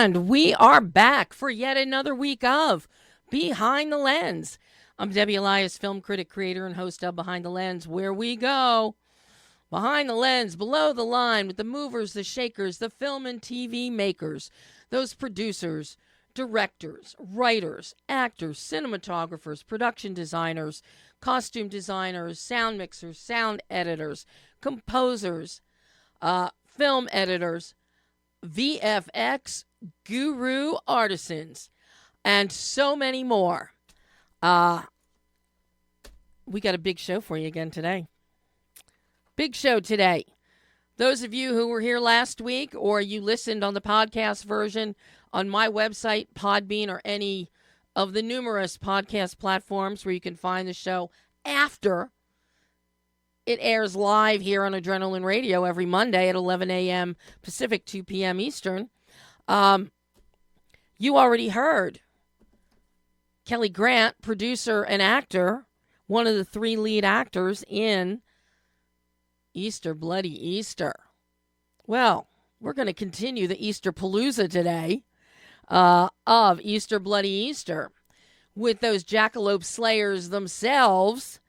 And we are back for yet another week of Behind the Lens. I'm Debbie Elias, film critic, creator, and host of Behind the Lens, where we go behind the lens, below the line, with the movers, the shakers, the film and TV makers, those producers, directors, writers, actors, cinematographers, production designers, costume designers, sound mixers, sound editors, composers, film editors, VFX guru artisans, and so many more. We got a big show for you again today. Big show today. Those of you who were here last week or you listened on the podcast version on my website, Podbean, or any of the numerous podcast platforms where you can find the show after it airs live here on Adrenaline Radio every Monday at 11 a.m. Pacific, 2 p.m. Eastern. You already heard Kelly Grant, producer and actor, one of the three lead actors in Easter, Bloody Easter. Well, we're going to continue the Easterpalooza today of Easter, Bloody Easter with those jackalope slayers themselves.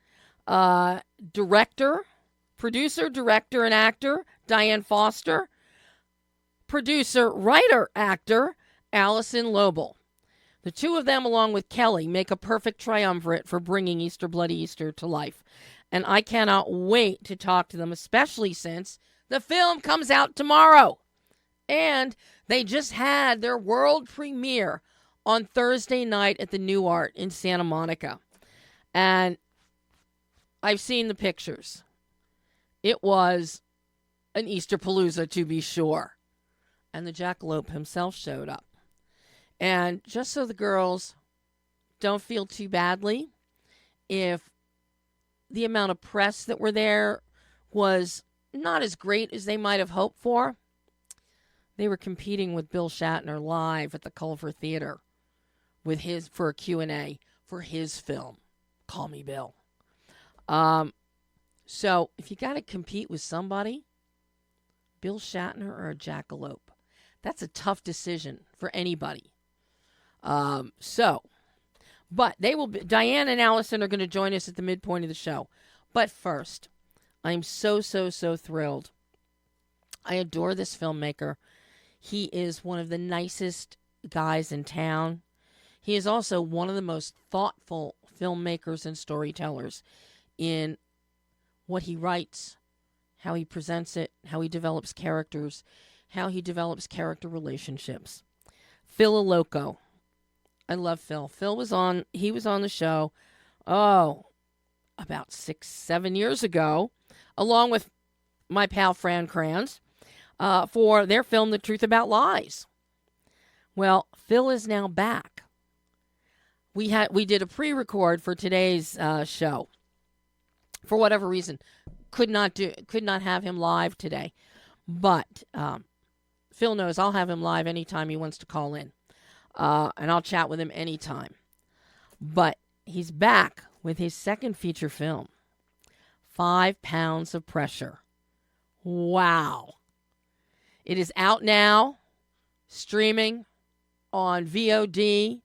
Producer, director, and actor, Diane Foster. Producer, writer, actor, Allison Lobel. The two of them, along with Kelly, make a perfect triumvirate for bringing Easter, Bloody Easter to life. And I cannot wait to talk to them, especially since the film comes out tomorrow. And they just had their world premiere on Thursday night at the New Art in Santa Monica. And I've seen the pictures. It was an Easterpalooza, to be sure. And the jackalope himself showed up. And just so the girls don't feel too badly, if the amount of press that were there was not as great as they might have hoped for, they were competing with Bill Shatner live at the Culver Theater for a Q&A for his film, Call Me Bill. So if you got to compete with somebody, Bill Shatner or a jackalope, that's a tough decision for anybody. But they will be, Diane and Allison are going to join us at the midpoint of the show. But first, I'm so thrilled. I adore this filmmaker. He is one of the nicest guys in town. He is also one of the most thoughtful filmmakers and storytellers in what he writes, how he presents it, how he develops characters, how he develops character relationships. PHIL ALLOCCO. I love Phil. He was on the show, about 6-7 years ago, along with my pal Fran Kranz, for their film, The Truth About Lies. Well, Phil is now back. We did a pre-record for today's show. For whatever reason, could not have him live today. But Phil knows I'll have him live anytime he wants to call in. And I'll chat with him anytime. But he's back with his second feature film, 5 Pounds of Pressure. Wow. It is out now, streaming on VOD.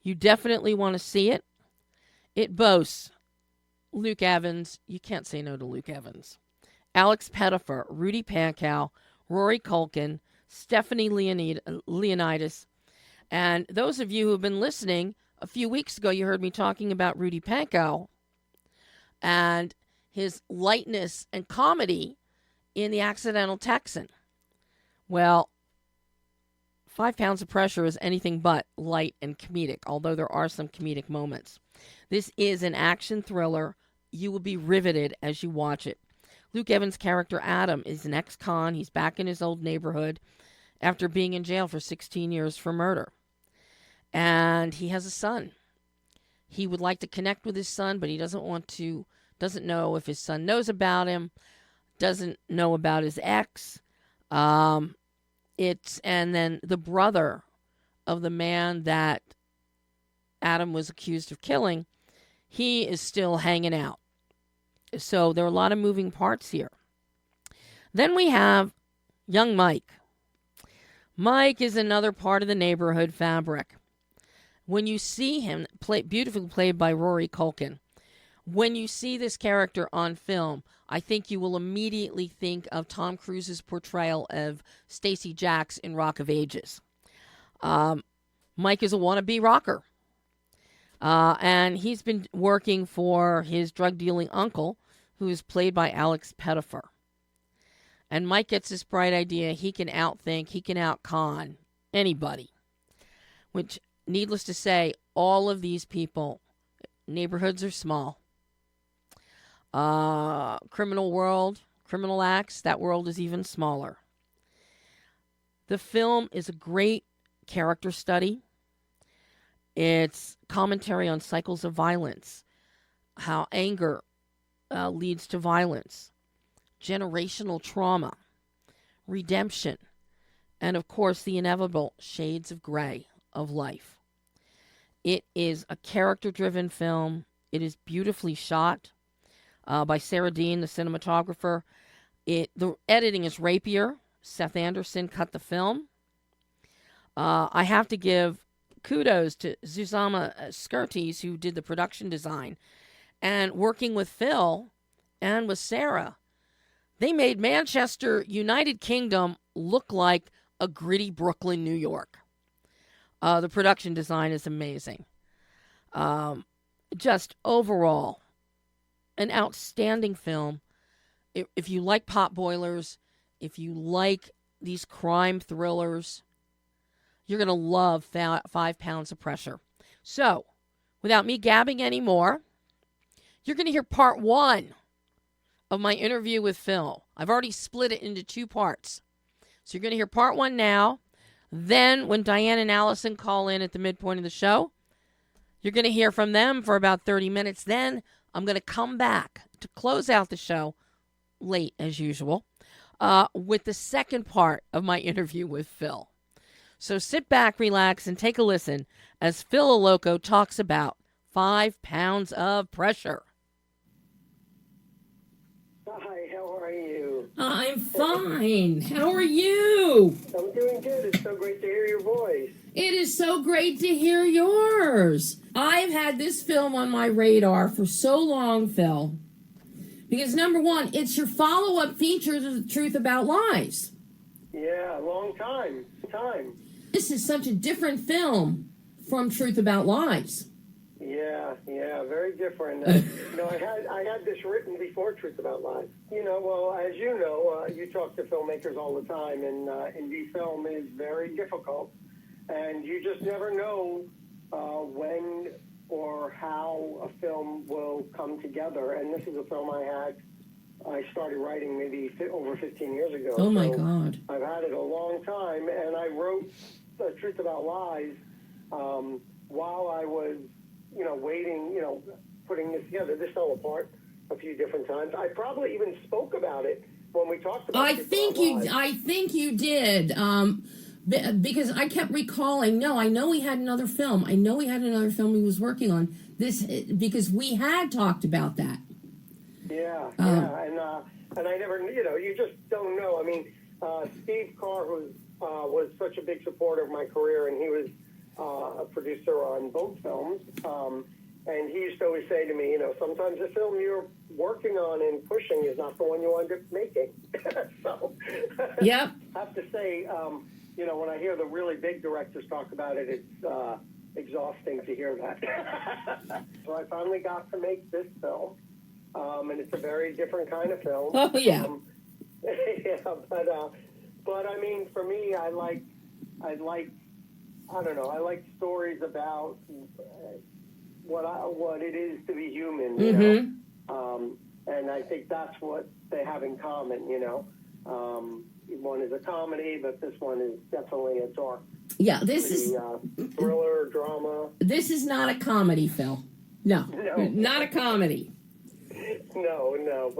You definitely want to see it. It boasts Luke Evans. You can't say no to Luke Evans. Alex Pettyfer, Rudy Pankow, Rory Culkin, Stephanie Leonidas. And those of you who have been listening, a few weeks ago you heard me talking about Rudy Pankow and his lightness and comedy in The Accidental Texan. Well, 5 Pounds of Pressure is anything but light and comedic, although there are some comedic moments. This is an action thriller. You will be riveted as you watch it. Luke Evans' character Adam is an ex-con. He's back in his old neighborhood after being in jail for 16 years for murder. And he has a son. He would like to connect with his son, but he doesn't know if his son knows about him, doesn't know about his ex. And then the brother of the man that Adam was accused of killing, he is still hanging out. So there are a lot of moving parts here. Then we have young Mike. Mike is another part of the neighborhood fabric. When you see him, beautifully played by Rory Culkin, when you see this character on film, I think you will immediately think of Tom Cruise's portrayal of Stacey Jacks in Rock of Ages. Mike is a wannabe rocker. And he's been working for his drug-dealing uncle, who is played by Alex Pettyfer. And Mike gets this bright idea. He can outthink, he can outcon anybody. Which, needless to say, all of these people, neighborhoods are small. Criminal world, criminal acts, that world is even smaller. The film is a great character study. It's commentary on cycles of violence, how anger leads to violence, generational trauma, redemption, and of course the inevitable shades of gray of life. It is a character-driven film. It is beautifully shot by Sarah Dean, the cinematographer. The editing is rapier. Seth Anderson cut the film. I have to give kudos to Zuzana Skirtes, who did the production design. And working with Phil and with Sarah, they made Manchester, United Kingdom, look like a gritty Brooklyn, New York. The production design is amazing. Just overall, an outstanding film. If you like pot boilers, if you like these crime thrillers, you're going to love 5 Pounds of Pressure. So, without me gabbing anymore, you're going to hear part 1 of my interview with Phil. I've already split it into 2 parts. So you're going to hear part 1 now. Then, when Diane and Allison call in at the midpoint of the show, you're going to hear from them for about 30 minutes. Then, I'm going to come back to close out the show, late as usual, with the second part of my interview with Phil. So sit back, relax, and take a listen as Phil Allocco talks about 5 Pounds of Pressure. Hi, how are you? I'm fine. How are you? I'm doing good. It's so great to hear your voice. It is so great to hear yours. I've had this film on my radar for so long, Phil. Because number one, it's your follow-up feature to The Truth About Lies. Yeah, long time. This is such a different film from Truth About Lies. Yeah, very different. I had this written before Truth About Lies. Well, as you know, you talk to filmmakers all the time, and indie film is very difficult, and you just never know when or how a film will come together. And this is a film I started writing maybe over 15 years ago. Oh, my God. I've had it a long time, and I wrote The Truth About Lies while I was, waiting, putting this together. This fell apart a few different times. I probably even spoke about it when we talked about it. I think you did. Because I kept recalling, I know he had another film. he was working on. This, because we had talked about that. Yeah, and I never, you just don't know. I mean, Steve Carr, who was such a big supporter of my career, and he was a producer on both films, and he used to always say to me, sometimes the film you're working on and pushing is not the one you wind up making. So, yep. I have to say, when I hear the really big directors talk about it, it's exhausting to hear that. So I finally got to make this film. And it's a very different kind of film. Oh, yeah. But I mean, for me, I like stories about what it is to be human, Mm-hmm. And I think that's what they have in common, One is a comedy, but this one is definitely a dark. Yeah, this is thriller, drama. This is not a comedy, Phil. No, not a comedy. No,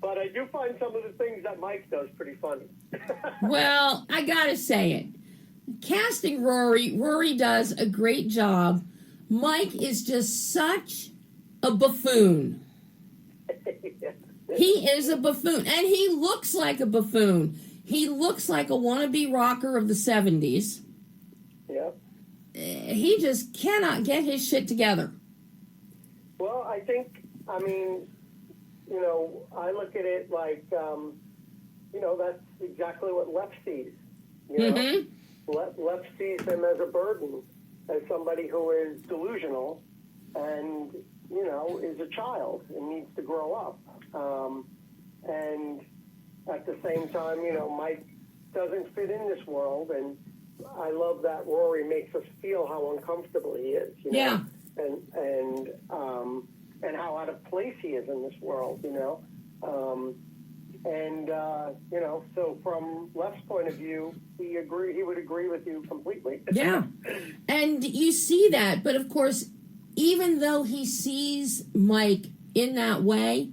but I do find some of the things that Mike does pretty funny. Well, I gotta say it. Casting Rory does a great job. Mike is just such a buffoon. Yeah. He is a buffoon, and he looks like a buffoon. He looks like a wannabe rocker of the 70s. Yeah. He just cannot get his shit together. Well, I mean, you know, I look at it like, you know, that's exactly what Left sees. You know, Left sees him as a burden, as somebody who is delusional and, you know, is a child and needs to grow up. And at the same time, you know, Mike doesn't fit in this world, and I love that Rory makes us feel how uncomfortable he is. You know? Yeah. And how out of place he is in this world, you know. You know, so from Left's point of view, he would agree with you completely. Yeah. And you see that, but of course, even though he sees Mike in that way,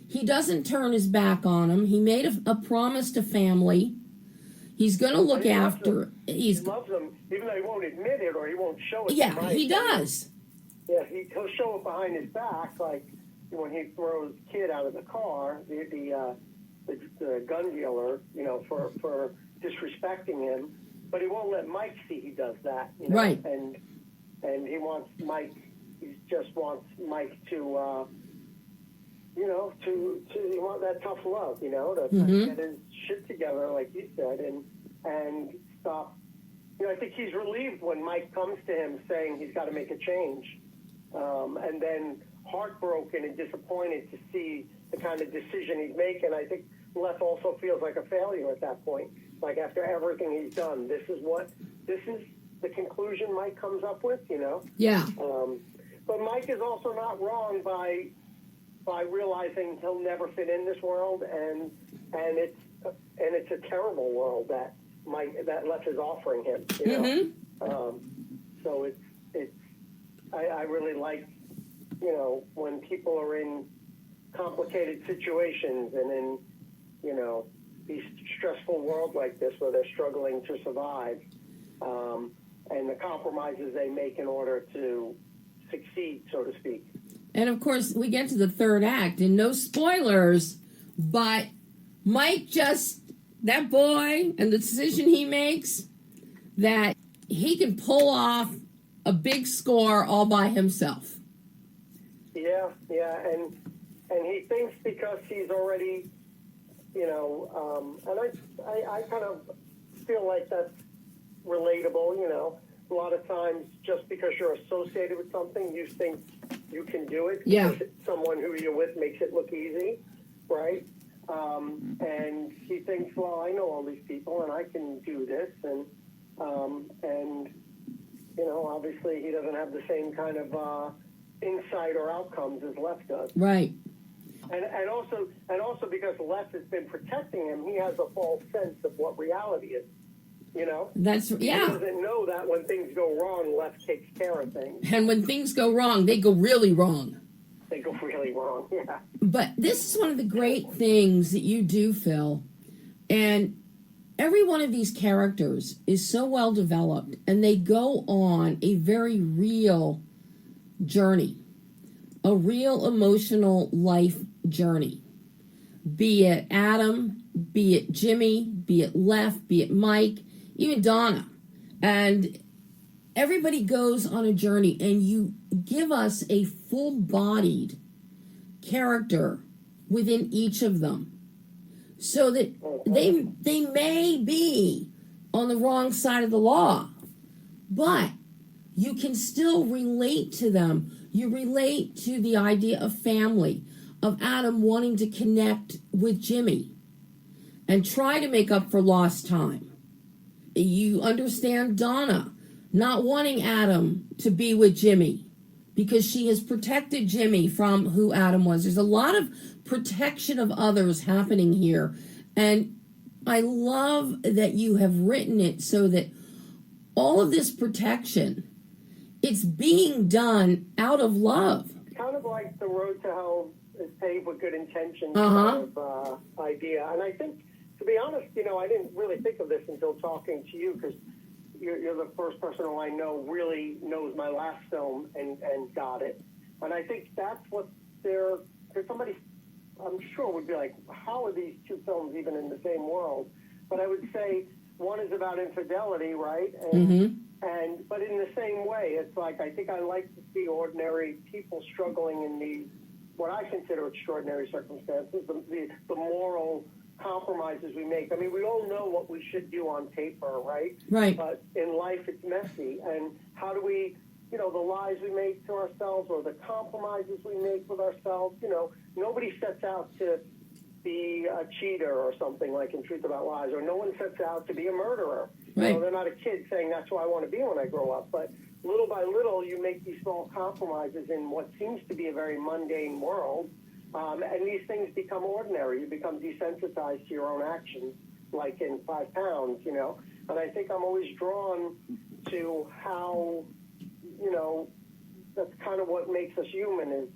he doesn't turn his back on him. He made a promise to family. He's going to look after. He loves them, even though he won't admit it or he won't show it. Yeah, he does. Yeah, he'll show it behind his back, like when he throws Kid out of the car, the gun dealer, you know, for disrespecting him. But he won't let Mike see he does that, you know? Right. And he wants Mike. He just wants Mike to, you know, to want that tough love, you know, to get his shit together, like you said, and stop. You know, I think he's relieved when Mike comes to him saying he's got to make a change, and then heartbroken and disappointed to see the kind of decision he's making. I think Left also feels like a failure at that point. Like after everything he's done, this is the conclusion Mike comes up with, you know? Yeah. But Mike is also not wrong by realizing he'll never fit in this world, and it's a terrible world that Left is offering him. You know? So I really like, you know, when people are in complicated situations and in, you know, these stressful world like this where they're struggling to survive, and the compromises they make in order to succeed, so to speak. And of course, we get to the third act, and no spoilers, but Mike that boy, and the decision he makes, that he can pull off a big score all by himself. Yeah, and he thinks because he's already, you know, and I kind of feel like that's relatable, you know. A lot of times, just because you're associated with something, you think you can do it. Yeah. Because someone who you're with makes it look easy, right? And he thinks, well, I know all these people, and I can do this, and you know, obviously, he doesn't have the same kind of insight or outcomes as Left does. Right. And also because Left has been protecting him, he has a false sense of what reality is. You know? He doesn't know that when things go wrong, Left takes care of things. And when things go wrong, they go really wrong. They go really wrong, yeah. But this is one of the great things that you do, Phil. And every one of these characters is so well developed, and they go on a very real journey, a real emotional life journey. Be it Adam, be it Jimmy, be it Left, be it Mike, even Donna. And everybody goes on a journey, and you give us a full-bodied character within each of them, so that they may be on the wrong side of the law, but you can still relate to them. You relate to the idea of family, of Adam wanting to connect with Jimmy and try to make up for lost time. You understand Donna not wanting Adam to be with Jimmy because she has protected Jimmy from who Adam was. There's a lot of protection of others happening here. And I love that you have written it so that all of this protection, it's being done out of love. It's kind of like the road to hell is paved with good intentions kind of idea. And I think, to be honest, you know, I didn't really think of this until talking to you, because you're the first person who I know really knows my last film and got it. And I think that's what because somebody, I'm sure, would be like, how are these two films even in the same world? but I would say one is about infidelity, right? And but in the same way, it's like I think I like to see ordinary people struggling in these what I consider extraordinary circumstances, the moral compromises we make. I mean, we all know what we should do on paper, right? Right. But in life, it's messy. And how do we, you know, the lies we make to ourselves or the compromises we make with ourselves, you know, nobody sets out to be a cheater or something like in Truth About Lies, or no one sets out to be a murderer. Right. You know, they're not a kid saying that's who I want to be when I grow up. But little by little, you make these small compromises in what seems to be a very mundane world. And these things become ordinary. You become desensitized to your own actions, like in 5 pounds, you know. And I think I'm always drawn to how, you know, that's kind of what makes us human is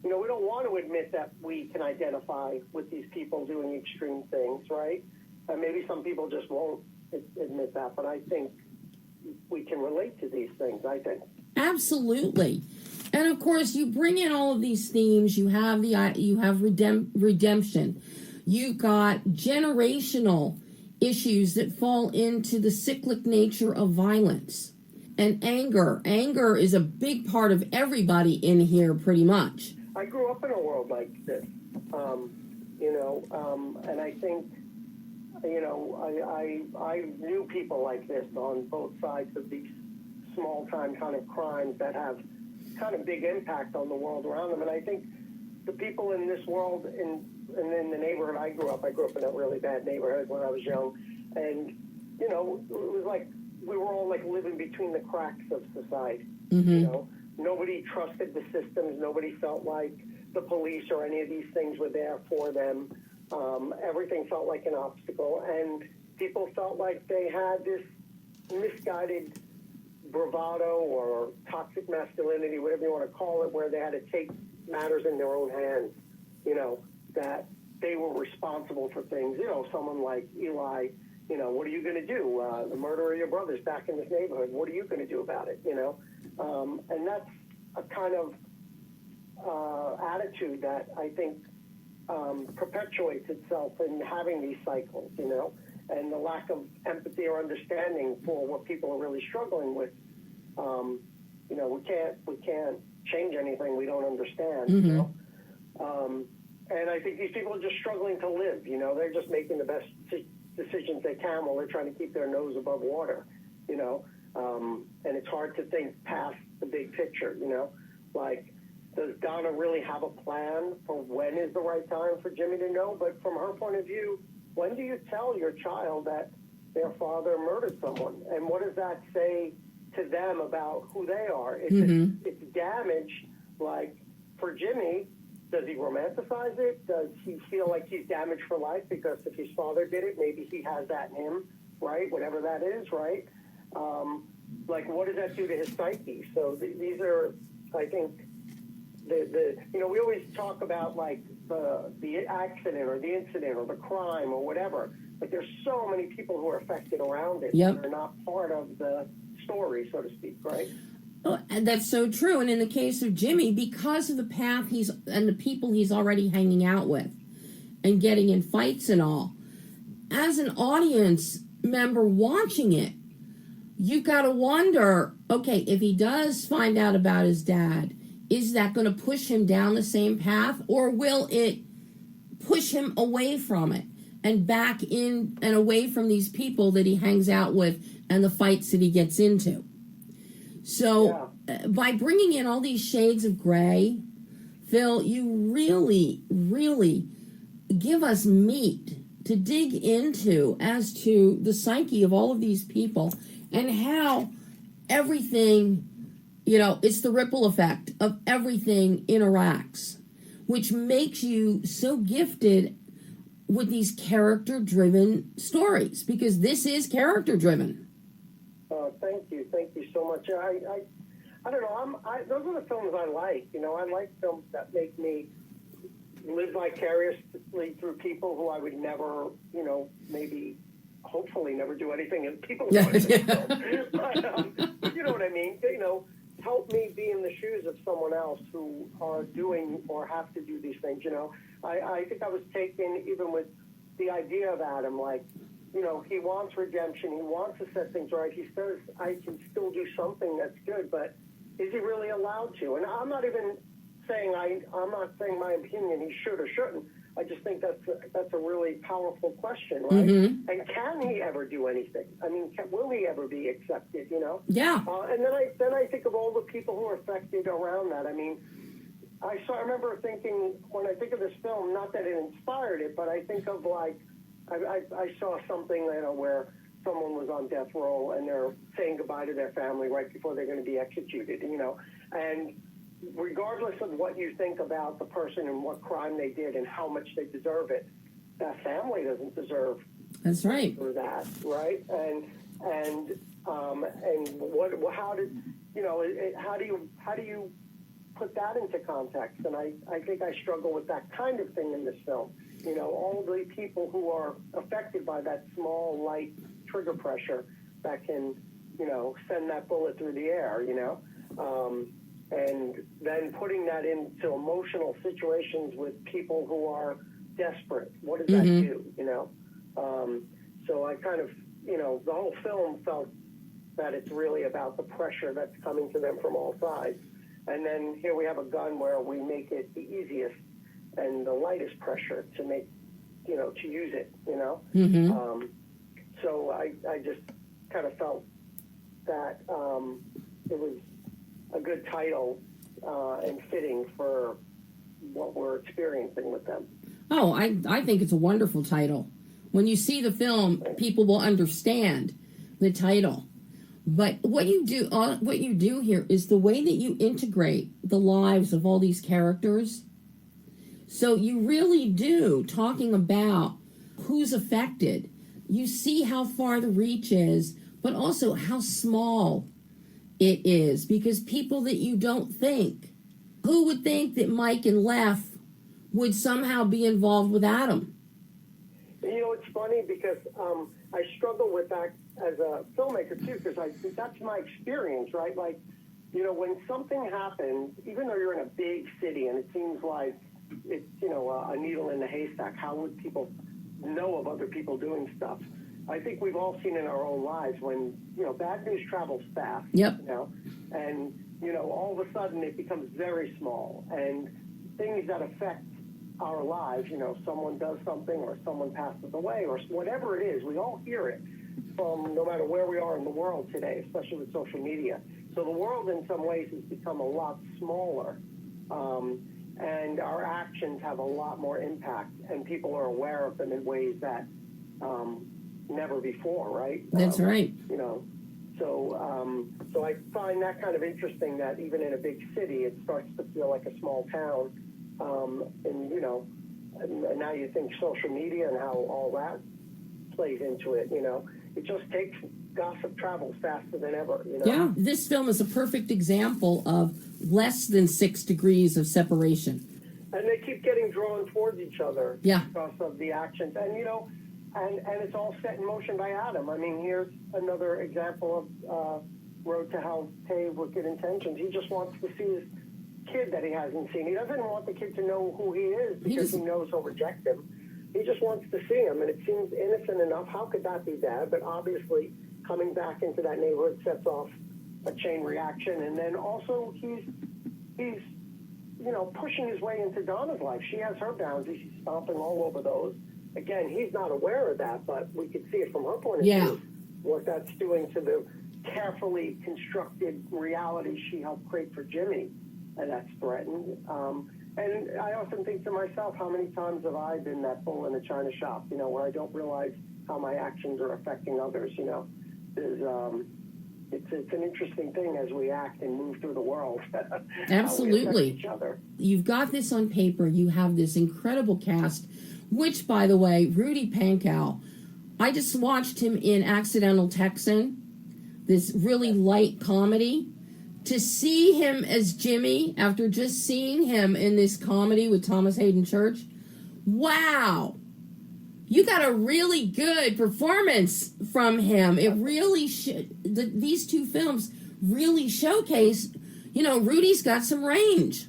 you know, we don't want to admit that we can identify with these people doing extreme things, right? And maybe some people just won't admit that, but I think we can relate to these things, I think. Absolutely. And of course, you bring in all of these themes. You have redemption. You've got generational issues that fall into the cyclic nature of violence and anger. Anger is a big part of everybody in here, pretty much. I grew up in a world like this, you know, and I think, you know, I knew people like this on both sides of these small-time kind of crimes that have kind of big impact on the world around them. And I think the people in this world, in the neighborhood I grew up in a really bad neighborhood when I was young, and, you know, it was like we were all like living between the cracks of society, you know. Nobody trusted the systems. Nobody felt like the police or any of these things were there for them. Everything felt like an obstacle, and people felt like they had this misguided bravado or toxic masculinity, whatever you want to call it, where they had to take matters in their own hands, you know, that they were responsible for things. You know, someone like Eli, you know, what are you going to do? The murder of your brother's back in this neighborhood. What are you going to do about it, you know? And that's a kind of attitude that I think perpetuates itself in having these cycles, you know, and the lack of empathy or understanding for what people are really struggling with. You know, we can't change anything we don't understand, you know. And I think these people are just struggling to live, you know. They're just making the best decisions they can while they're trying to keep their nose above water, you know. And it's hard to think past the big picture, you know. Like, does Donna really have a plan for when is the right time for Jimmy to know? But from her point of view, when do you tell your child that their father murdered someone? And what does that say to them about who they are? It's damage. Like, for Jimmy, does he romanticize it? Does he feel like he's damaged for life because if his father did it, maybe he has that in him, right? Whatever that is, right? Like, what does that do to his psyche? So these are, I think, you know, we always talk about, like, the accident or the incident or the crime or whatever, but there's so many people who are affected around it that are not part of the story, so to speak, right? Oh, and that's so true. And in the case of Jimmy, because of the path and the people he's already hanging out with and getting in fights and all, as an audience member watching it, you've got to wonder, okay, if he does find out about his dad, is that going to push him down the same path, or will it push him away from it and back in and away from these people that he hangs out with and the fights that he gets into? So by bringing in all these shades of gray, Phil, you really, really give us meat to dig into as to the psyche of all of these people and how everything, you know, it's the ripple effect of everything interacts, which makes you so gifted with these character-driven stories, because this is character-driven. Thank you so much. I don't know. Those are the films I like. You know, I like films that make me live vicariously through people who I would never, you know, maybe, hopefully, never do anything as people do. But you know what I mean? You know, help me be in the shoes of someone else who are doing or have to do these things. You know, I think I was taken even with the idea of Adam, like, you know, he wants redemption. He wants to set things right. He says, I can still do something that's good, but is he really allowed to? And I'm not even saying I'm not saying my opinion he should or shouldn't. I just think that's a really powerful question, right? Mm-hmm. And can he ever do anything? I mean, will he ever be accepted, you know? Yeah. And then I think of all the people who are affected around that. I mean, I remember thinking, when I think of this film, not that it inspired it, but I think of, like, I saw something, you know, where someone was on death row and they're saying goodbye to their family right before they're going to be executed, you know. And regardless of what you think about the person and what crime they did and how much they deserve it, that family doesn't deserve That's right. for that, right? And what how did, you know, how do you put that into context? And I think I struggle with that kind of thing in this film. You know, all the people who are affected by that small, light trigger pressure that can, you know, send that bullet through the air, you know, and then putting that into emotional situations with people who are desperate. What does that do, you know? So I kind of, you know, the whole film felt that it's really about the pressure that's coming to them from all sides. And then here we have a gun where we make it the easiest and the lightest pressure to make, you know, to use it, you know? Mm-hmm. So I just kind of felt that it was a good title and fitting for what we're experiencing with them. Oh, I think it's a wonderful title. When you see the film, people will understand the title. But what you do here is the way that you integrate the lives of all these characters. So you really do, talking about who's affected. You see how far the reach is, but also how small it is. Because people that you don't think, who would think that Mike and Leff would somehow be involved with Adam? You know, it's funny because I struggle with that as a filmmaker, too, because that's my experience, right? Like, you know, when something happens, even though you're in a big city and it seems like it's, you know, a needle in the haystack, how would people know of other people doing stuff? I think we've all seen in our own lives when, you know, bad news travels fast, Yep. you know, and, you know, all of a sudden it becomes very small, and things that affect our lives, you know, someone does something or someone passes away or whatever it is, we all hear it from no matter where we are in the world today, especially with social media. So the world in some ways has become a lot smaller, and our actions have a lot more impact, and people are aware of them in ways that never before, right? That's right. You know, so I find that kind of interesting that even in a big city, it starts to feel like a small town. And, you know, and now you think social media and how all that plays into it, you know. It just takes, gossip travels faster than ever, you know. Yeah, this film is a perfect example of less than 6 degrees of separation. And they keep getting drawn towards each other because of the actions. And, you know, and it's all set in motion by Adam. I mean, here's another example of Road to Hell paved with good intentions. He just wants to see his kid that he hasn't seen. He doesn't want the kid to know who he is because he knows he'll reject him. He just wants to see him, and it seems innocent enough. How could that be bad? But obviously, coming back into that neighborhood sets off a chain reaction. And then also, he's you know, pushing his way into Donna's life. She has her boundaries. She's stomping all over those. Again, he's not aware of that, but we could see it from her point of view, what that's doing to the carefully constructed reality she helped create for Jimmy, and that's threatened. And I often think to myself, how many times have I been that bull in a china shop, you know, where I don't realize how my actions are affecting others, you know. It's an interesting thing as we act and move through the world. Absolutely. Each other. You've got this on paper. You have this incredible cast, which, by the way, Rudy Pankow, I just watched him in Accidental Texan, this really light comedy. To see him as Jimmy after just seeing him in this comedy with Thomas Hayden Church, wow. You got a really good performance from him. It really these two films really showcase, you know, Rudy's got some range.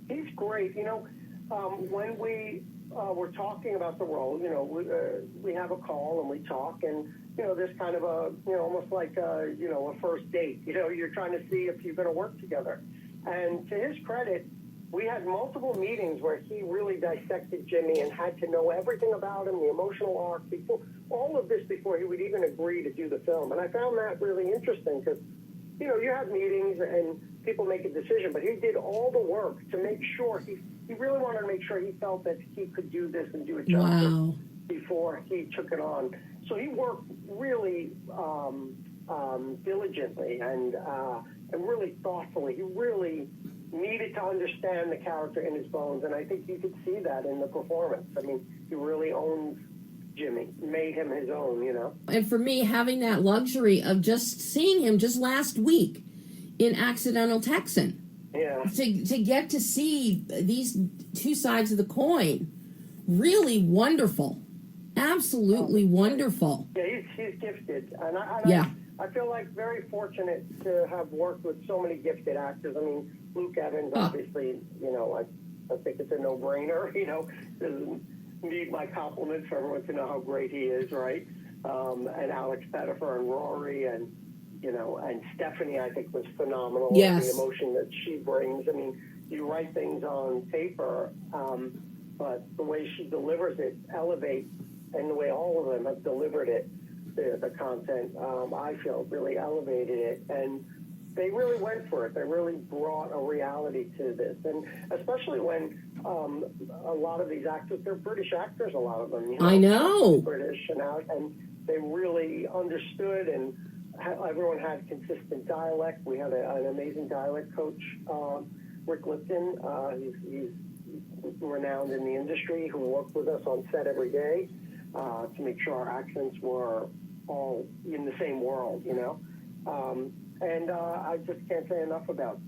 He's great. You know, when we we're talking about the role. You know, we have a call and we talk, and you know, there's kind of a, you know, almost like a, you know, a first date. You know, you're trying to see if you're going to work together. And to his credit, we had multiple meetings where he really dissected Jimmy and had to know everything about him, the emotional arc, before all of this before he would even agree to do the film. And I found that really interesting because, you know, you have meetings and people make a decision, but he did all the work to make sure he really wanted to make sure he felt that he could do this and do it justice before he took it on. So he worked really diligently and really thoughtfully. He really needed to understand the character in his bones, and I think you could see that in the performance. I mean, he really owns Jimmy, made him his own, you know. And for me, having that luxury of just seeing him just last week in Accidental Texan, to get to see these two sides of the coin, really wonderful, absolutely wonderful. Yeah, he's gifted, and I feel like very fortunate to have worked with so many gifted actors. I mean, Luke Evans, obviously, you know, I think it's a no-brainer, you know, doesn't need my compliments for everyone to know how great he is, right? And Alex Pettifer and Rory and, you know, and Stephanie, I think, was phenomenal. Yes. The emotion that she brings. I mean, you write things on paper, but the way she delivers it elevates, and the way all of them have delivered it, the content, I feel really elevated it. And they really went for it. They really brought a reality to this. And especially when a lot of these actors, they're British actors, a lot of them. You know, I know. British, and they really understood, and everyone had consistent dialect. We had an amazing dialect coach, Rick Lipton. He's renowned in the industry, who worked with us on set every day to make sure our accents were all in the same world, you know. And I just can't say enough about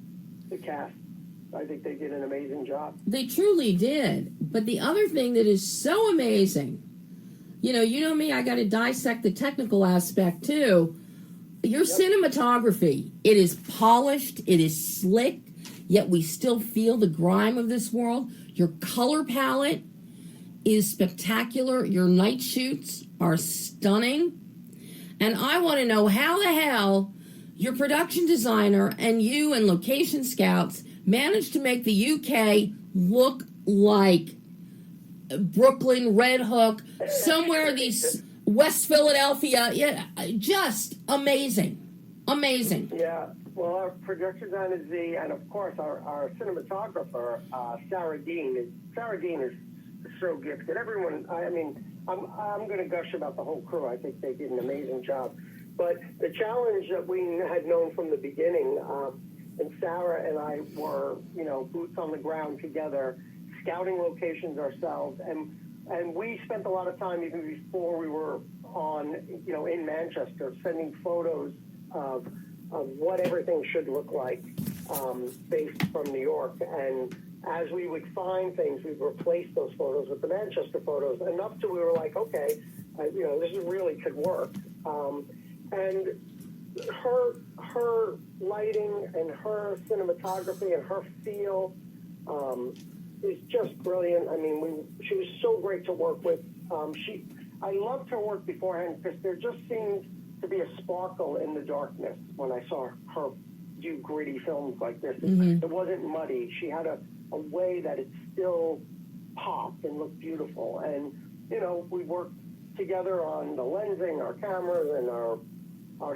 the cast. I think they did an amazing job. They truly did. But the other thing that is so amazing, you know me, I got to dissect the technical aspect too. Your cinematography, it is polished, it is slick, yet we still feel the grime of this world. Your color palette is spectacular. Your night shoots are stunning. And I want to know how the hell your production designer and you and location scouts managed to make the UK look like Brooklyn, Red Hook, somewhere these West Philadelphia. Yeah, just amazing. Amazing. Yeah. Well, our production designer Z, and of course our cinematographer, Sarah Dean is so gifted. Everyone, I mean, I'm going to gush about the whole crew. I think they did an amazing job. But the challenge that we had known from the beginning, and Sarah and I were, you know, boots on the ground together, scouting locations ourselves, and we spent a lot of time even before we were on, you know, in Manchester, sending photos of what everything should look like based from New York. And as we would find things, we'd replace those photos with the Manchester photos, enough till we were like, okay, you know, this really could work. And her lighting and her cinematography and her feel is just brilliant. I mean, she was so great to work with. I loved her work beforehand because there just seemed to be a sparkle in the darkness when I saw her do gritty films like this. It wasn't muddy. She had a way that it still popped and looked beautiful. And, you know, we worked together on the lensing, our cameras, and our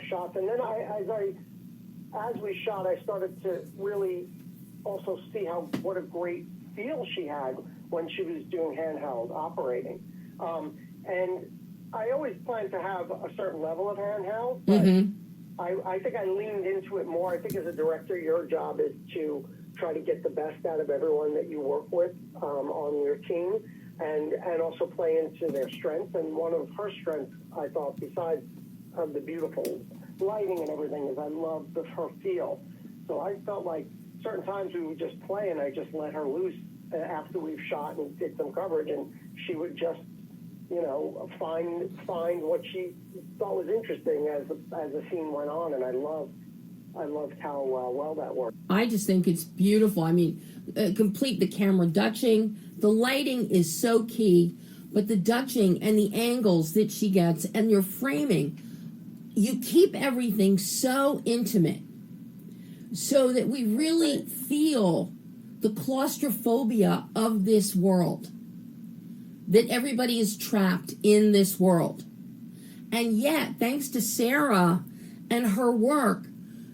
shots. And then as we shot, I started to really also see what a great feel she had when she was doing handheld operating. And I always planned to have a certain level of handheld, but I think I leaned into it more. I think as a director, your job is to try to get the best out of everyone that you work with on your team, and also play into their strengths. And one of her strengths, I thought, besides the beautiful lighting and everything, is I loved her feel. So I felt like certain times we would just play, and I just let her loose after we've shot and did some coverage, and she would just, you know, find what she thought was interesting as the scene went on. And I I loved how well that worked. I just think it's beautiful. I mean, complete the camera dutching. The lighting is so key, but the dutching and the angles that she gets and your framing, you keep everything so intimate so that we really feel the claustrophobia of this world, that everybody is trapped in this world. And yet, thanks to Sarah and her work,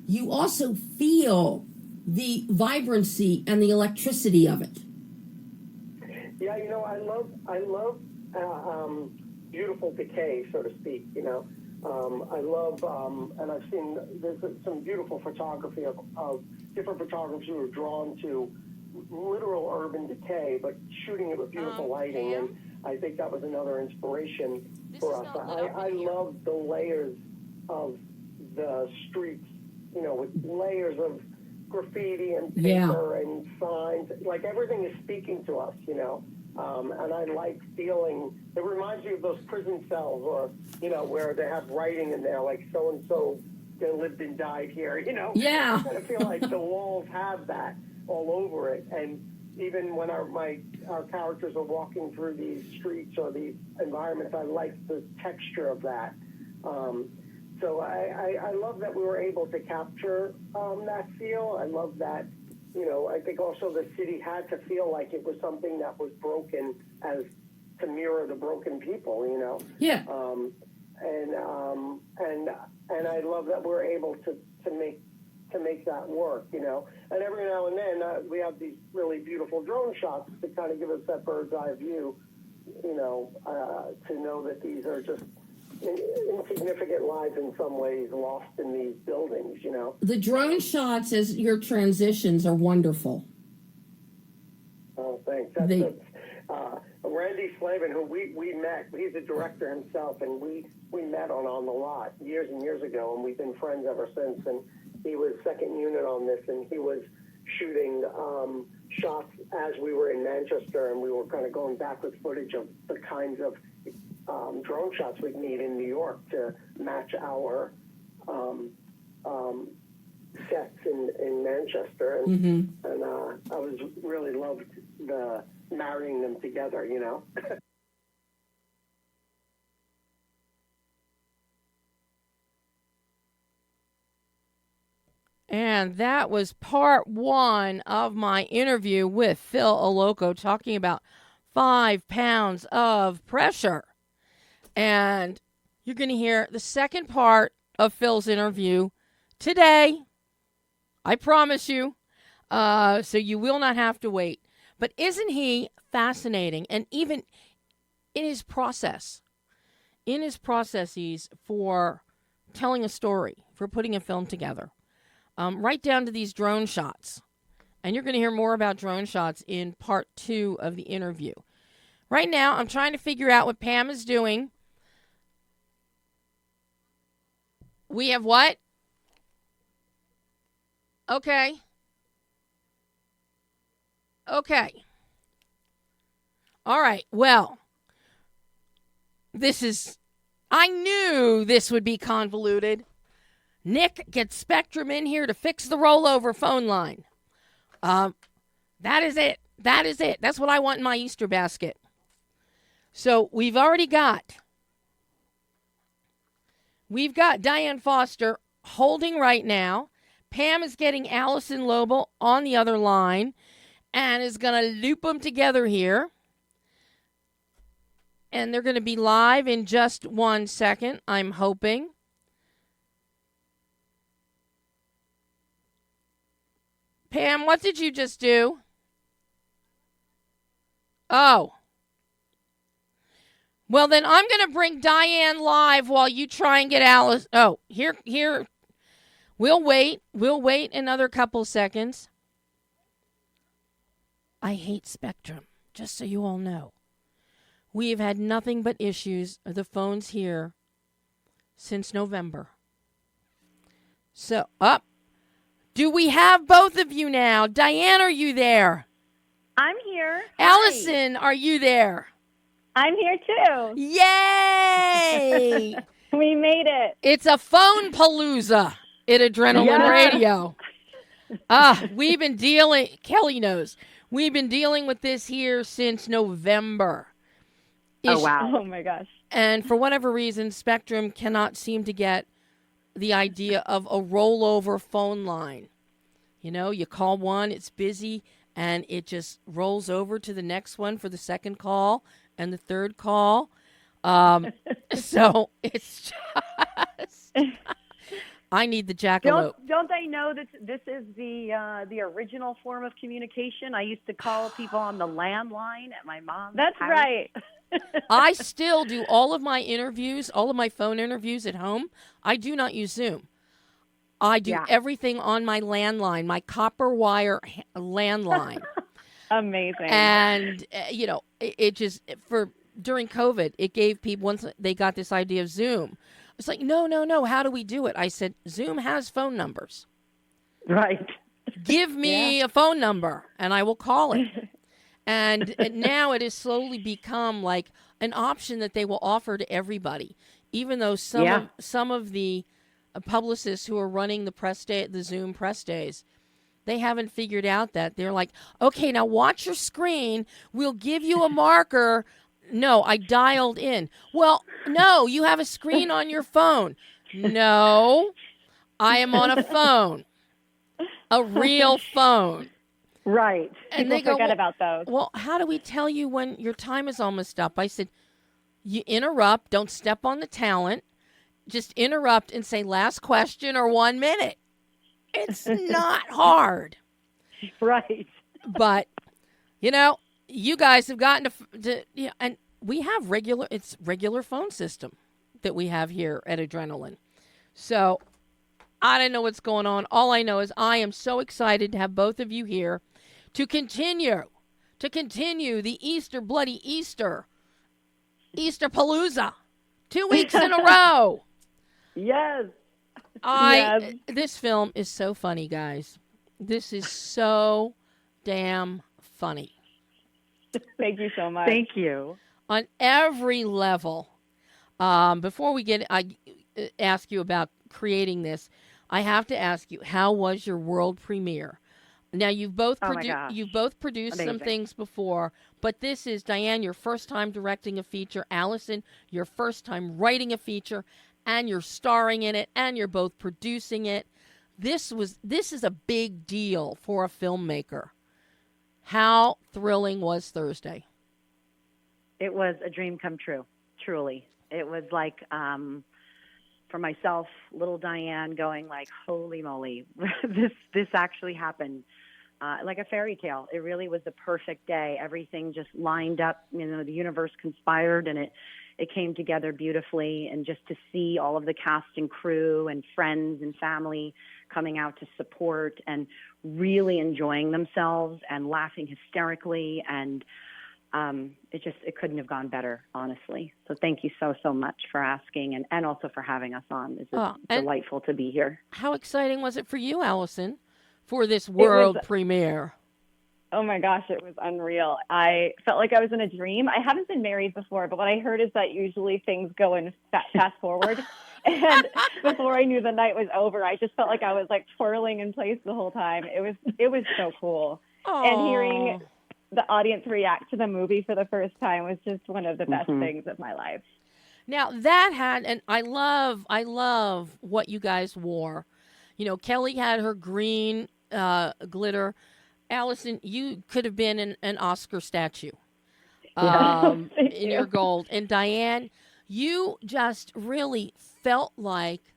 you also feel the vibrancy and the electricity of it. Yeah, I love beautiful decay, so to speak. I love, and I've seen there's some beautiful photography of different photographers who are drawn to literal urban decay, but shooting it with beautiful lighting. Pam? And I think that was another inspiration This for is us. not lit up I in here. love the layers of the streets, with layers of graffiti and paper and signs. Like everything is speaking to us, and I like feeling, it reminds me of those prison cells or, where they have writing in there, like so-and-so, they lived and died here, Yeah. I kind of feel like the walls have that all over it. And even when our characters are walking through these streets or these environments, I like the texture of that. So I love that we were able to capture that feel. I love that, I think also the city had to feel like it was something that was broken as to mirror the broken people, Yeah. And I love that we're able to make that work, And every now and then we have these really beautiful drone shots to kind of give us that bird's eye view, to know that these are just insignificant lives in some ways lost in these buildings, The drone shots as your transitions are wonderful. Oh, thanks. That's Randy Slavin, who we met. He's a director himself, and we met on the lot years and years ago, and we've been friends ever since. And he was second unit on this, and he was shooting shots as we were in Manchester, and we were kind of going back with footage of the kinds of drone shots we'd need in New York to match our sets in Manchester, and I was really loved the marrying them together, And that was part one of my interview with Phil Allocco talking about 5 pounds of pressure. And you're going to hear the second part of Phil's interview today. I promise you. So you will not have to wait. But isn't he fascinating? And even in his processes for telling a story, for putting a film together, right down to these drone shots. And you're going to hear more about drone shots in part 2 of the interview. Right now, I'm trying to figure out what Pam is doing. We have what? Okay. All right. Well, I knew this would be convoluted. Nick, get Spectrum in here to fix the rollover phone line. That is it. That's what I want in my Easter basket. So we've got Diane Foster holding right now. Pam is getting Allison Lobel on the other line and is going to loop them together here. And they're going to be live in just 1 second, I'm hoping. Pam, what did you just do? Oh. Well, then I'm going to bring Diane live while you try and get Alice. Oh, here. We'll wait another couple seconds. I hate Spectrum, just so you all know. We have had nothing but issues of the phones here since November. So, do we have both of you now? Diane, are you there? I'm here. Allison, are you there? I'm here too. Yay! We made it. It's a phone palooza. at Adrenaline Yeah. Radio. We've been dealing, Kelly knows, we've been dealing with this here since November. Oh, wow. Oh my gosh. And for whatever reason, Spectrum cannot seem to get the idea of a rollover phone line. You know, you call one, it's busy, and it just rolls over to the next one for the second call and the third call. So it's just, I need the jackalope. Don't they know that this is the original form of communication? I used to call people on the landline at my mom's That's house. right. I still do all of my interviews, all of my phone interviews at home. I do not use Zoom. I do everything on my landline, my copper wire landline. Amazing. And, you know, it just, during COVID, it gave people, once they got this idea of Zoom, it's like, no, how do we do it? I said, Zoom has phone numbers. Right. Give me a phone number, and I will call it. And now it has slowly become like an option that they will offer to everybody, even though some of the publicists who are running the Zoom press days, they haven't figured out that. They're like, okay, now watch your screen. We'll give you a marker. No, I dialed in. Well, no, you have a screen on your phone. No, I am on a phone, a real phone. Right. And People they go, forget about those. well, how do we tell you when your time is almost up? I said, you interrupt. Don't step on the talent. Just interrupt and say last question or 1 minute. It's not hard. Right. But, you know, you guys have gotten to and we have regular phone system that we have here at Adrenaline. So I don't know what's going on. All I know is I am so excited to have both of you here to continue the Bloody Easter, Easterpalooza, 2 weeks in a row. Yes. This film is so funny, guys. This is so damn funny. Thank you so much. Thank you. On every level. Before I ask you about creating this, I have to ask you, how was your world premiere? Now, you've both produced some things before, but this is, Diane, your first time directing a feature. Allison, your first time writing a feature, and you're starring in it, and you're both producing it. This is a big deal for a filmmaker. How thrilling was Thursday? It was a dream come true, truly. It was like, for myself, little Diane going like, holy moly, this actually happened. Like a fairy tale. It really was the perfect day. Everything just lined up. You know, the universe conspired, and it came together beautifully. And just to see all of the cast and crew and friends and family coming out to support and really enjoying themselves and laughing hysterically, and it couldn't have gone better, honestly. So thank you so much for asking and also for having us on. It's delightful to be here. How exciting was it for you, Allison, for this world premiere? Oh my gosh, it was unreal. I felt like I was in a dream. I haven't been married before, but what I heard is that usually things go in fast forward. And before I knew the night was over, I just felt like I was like twirling in place the whole time. It was so cool. Aww. And hearing the audience react to the movie for the first time was just one of the best things of my life. Now and I love what you guys wore. You know, Kelly had her green glitter. Allison, you could have been an Oscar statue in your gold. And Diane, you just really felt like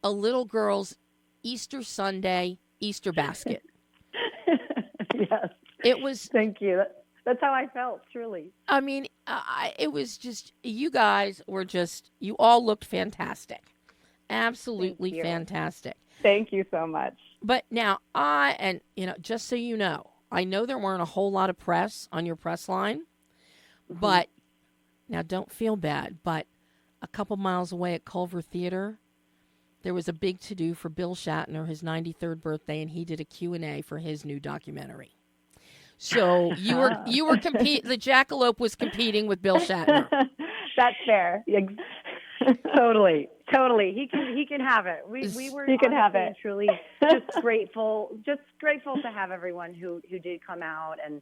a little girl's Easter Sunday Easter basket. Yes. It was. Thank you. That's how I felt, truly. I mean, it was just, you guys were just, you all looked fantastic. Absolutely fantastic. Thank you so much. But now just so you know, I know there weren't a whole lot of press on your press line, but now don't feel bad, but a couple miles away at Culver Theater, there was a big to-do for Bill Shatner, his 93rd birthday, and he did a Q&A for his new documentary. So you were the Jackalope was competing with Bill Shatner. That's fair. Totally. He can have it. We were he can have it. Truly just grateful to have everyone who did come out, and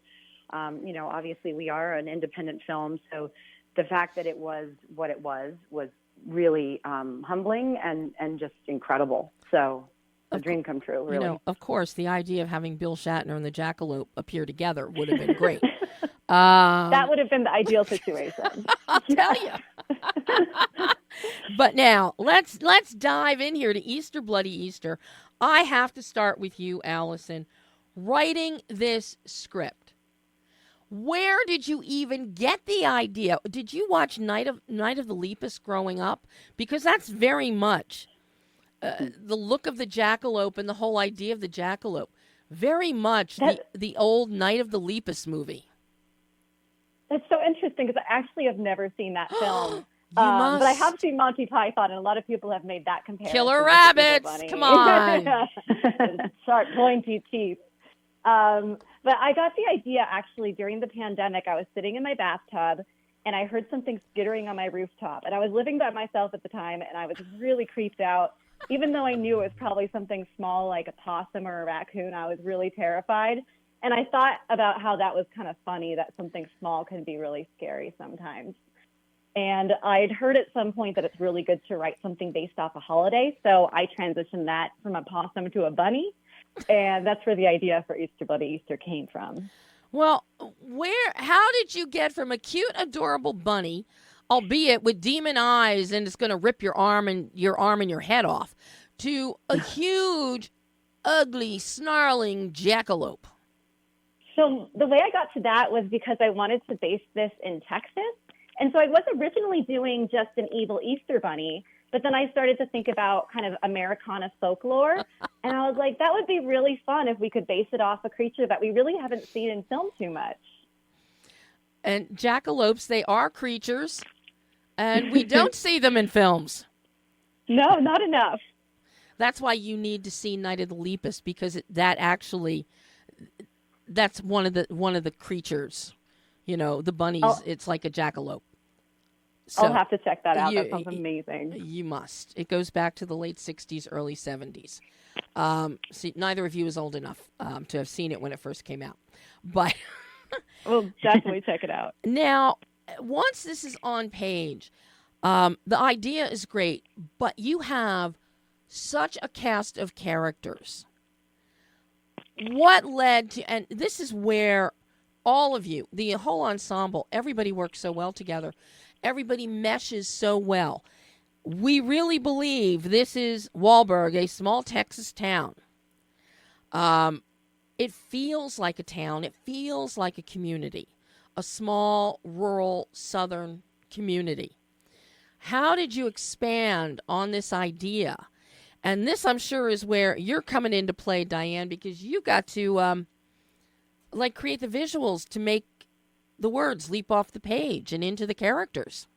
obviously we are an independent film, so the fact that it was what it was really humbling and just incredible. So a dream come true, really. Of course, the idea of having Bill Shatner and the Jackalope appear together would have been great. That would have been the ideal situation. I'll tell you. But now let's dive in here to Easter, Bloody Easter. I have to start with you, Allison, writing this script. Where did you even get the idea? Did you watch Night of the Lepus growing up? Because that's very much the look of the jackalope and the whole idea of the jackalope. Very much the old Night of the Lepus movie. That's so interesting because I actually have never seen that film. You must. But I have seen Monty Python, and a lot of people have made that comparison. Killer rabbits, come on. Sharp, pointy teeth. But I got the idea actually during the pandemic. I was sitting in my bathtub, and I heard something skittering on my rooftop. And I was living by myself at the time, and I was really creeped out. Even though I knew it was probably something small like a possum or a raccoon, I was really terrified. And I thought about how that was kind of funny, that something small can be really scary sometimes. And I'd heard at some point that it's really good to write something based off a holiday. So I transitioned that from a possum to a bunny. And that's where the idea for Easter Bloody Easter came from. Well, how did you get from a cute, adorable bunny, albeit with demon eyes and it's going to rip your arm and your head off, to a huge, ugly, snarling jackalope? So the way I got to that was because I wanted to base this in Texas. And so I was originally doing just an evil Easter bunny, but then I started to think about kind of Americana folklore. And I was like, that would be really fun if we could base it off a creature that we really haven't seen in film too much. And jackalopes, they are creatures, and we don't see them in films. No, not enough. That's why you need to see Night of the Lepus, because that's one of the creatures. The bunnies, it's like a jackalope. So I'll have to check that out. That sounds amazing. You must. It goes back to the late 60s, early 70s. See, neither of you is old enough to have seen it when it first came out. But we'll definitely check it out. Now, once this is on page, the idea is great, but you have such a cast of characters. What led to, and this is where all of you, the whole ensemble, everybody works so well together. Everybody meshes so well. We really believe this is Walburg, a small Texas town. It feels like a town. It feels like a community, a small, rural, southern community. How did you expand on this idea? And this, I'm sure, is where you're coming into play, Diane, because you got to create the visuals to make the words leap off the page and into the characters.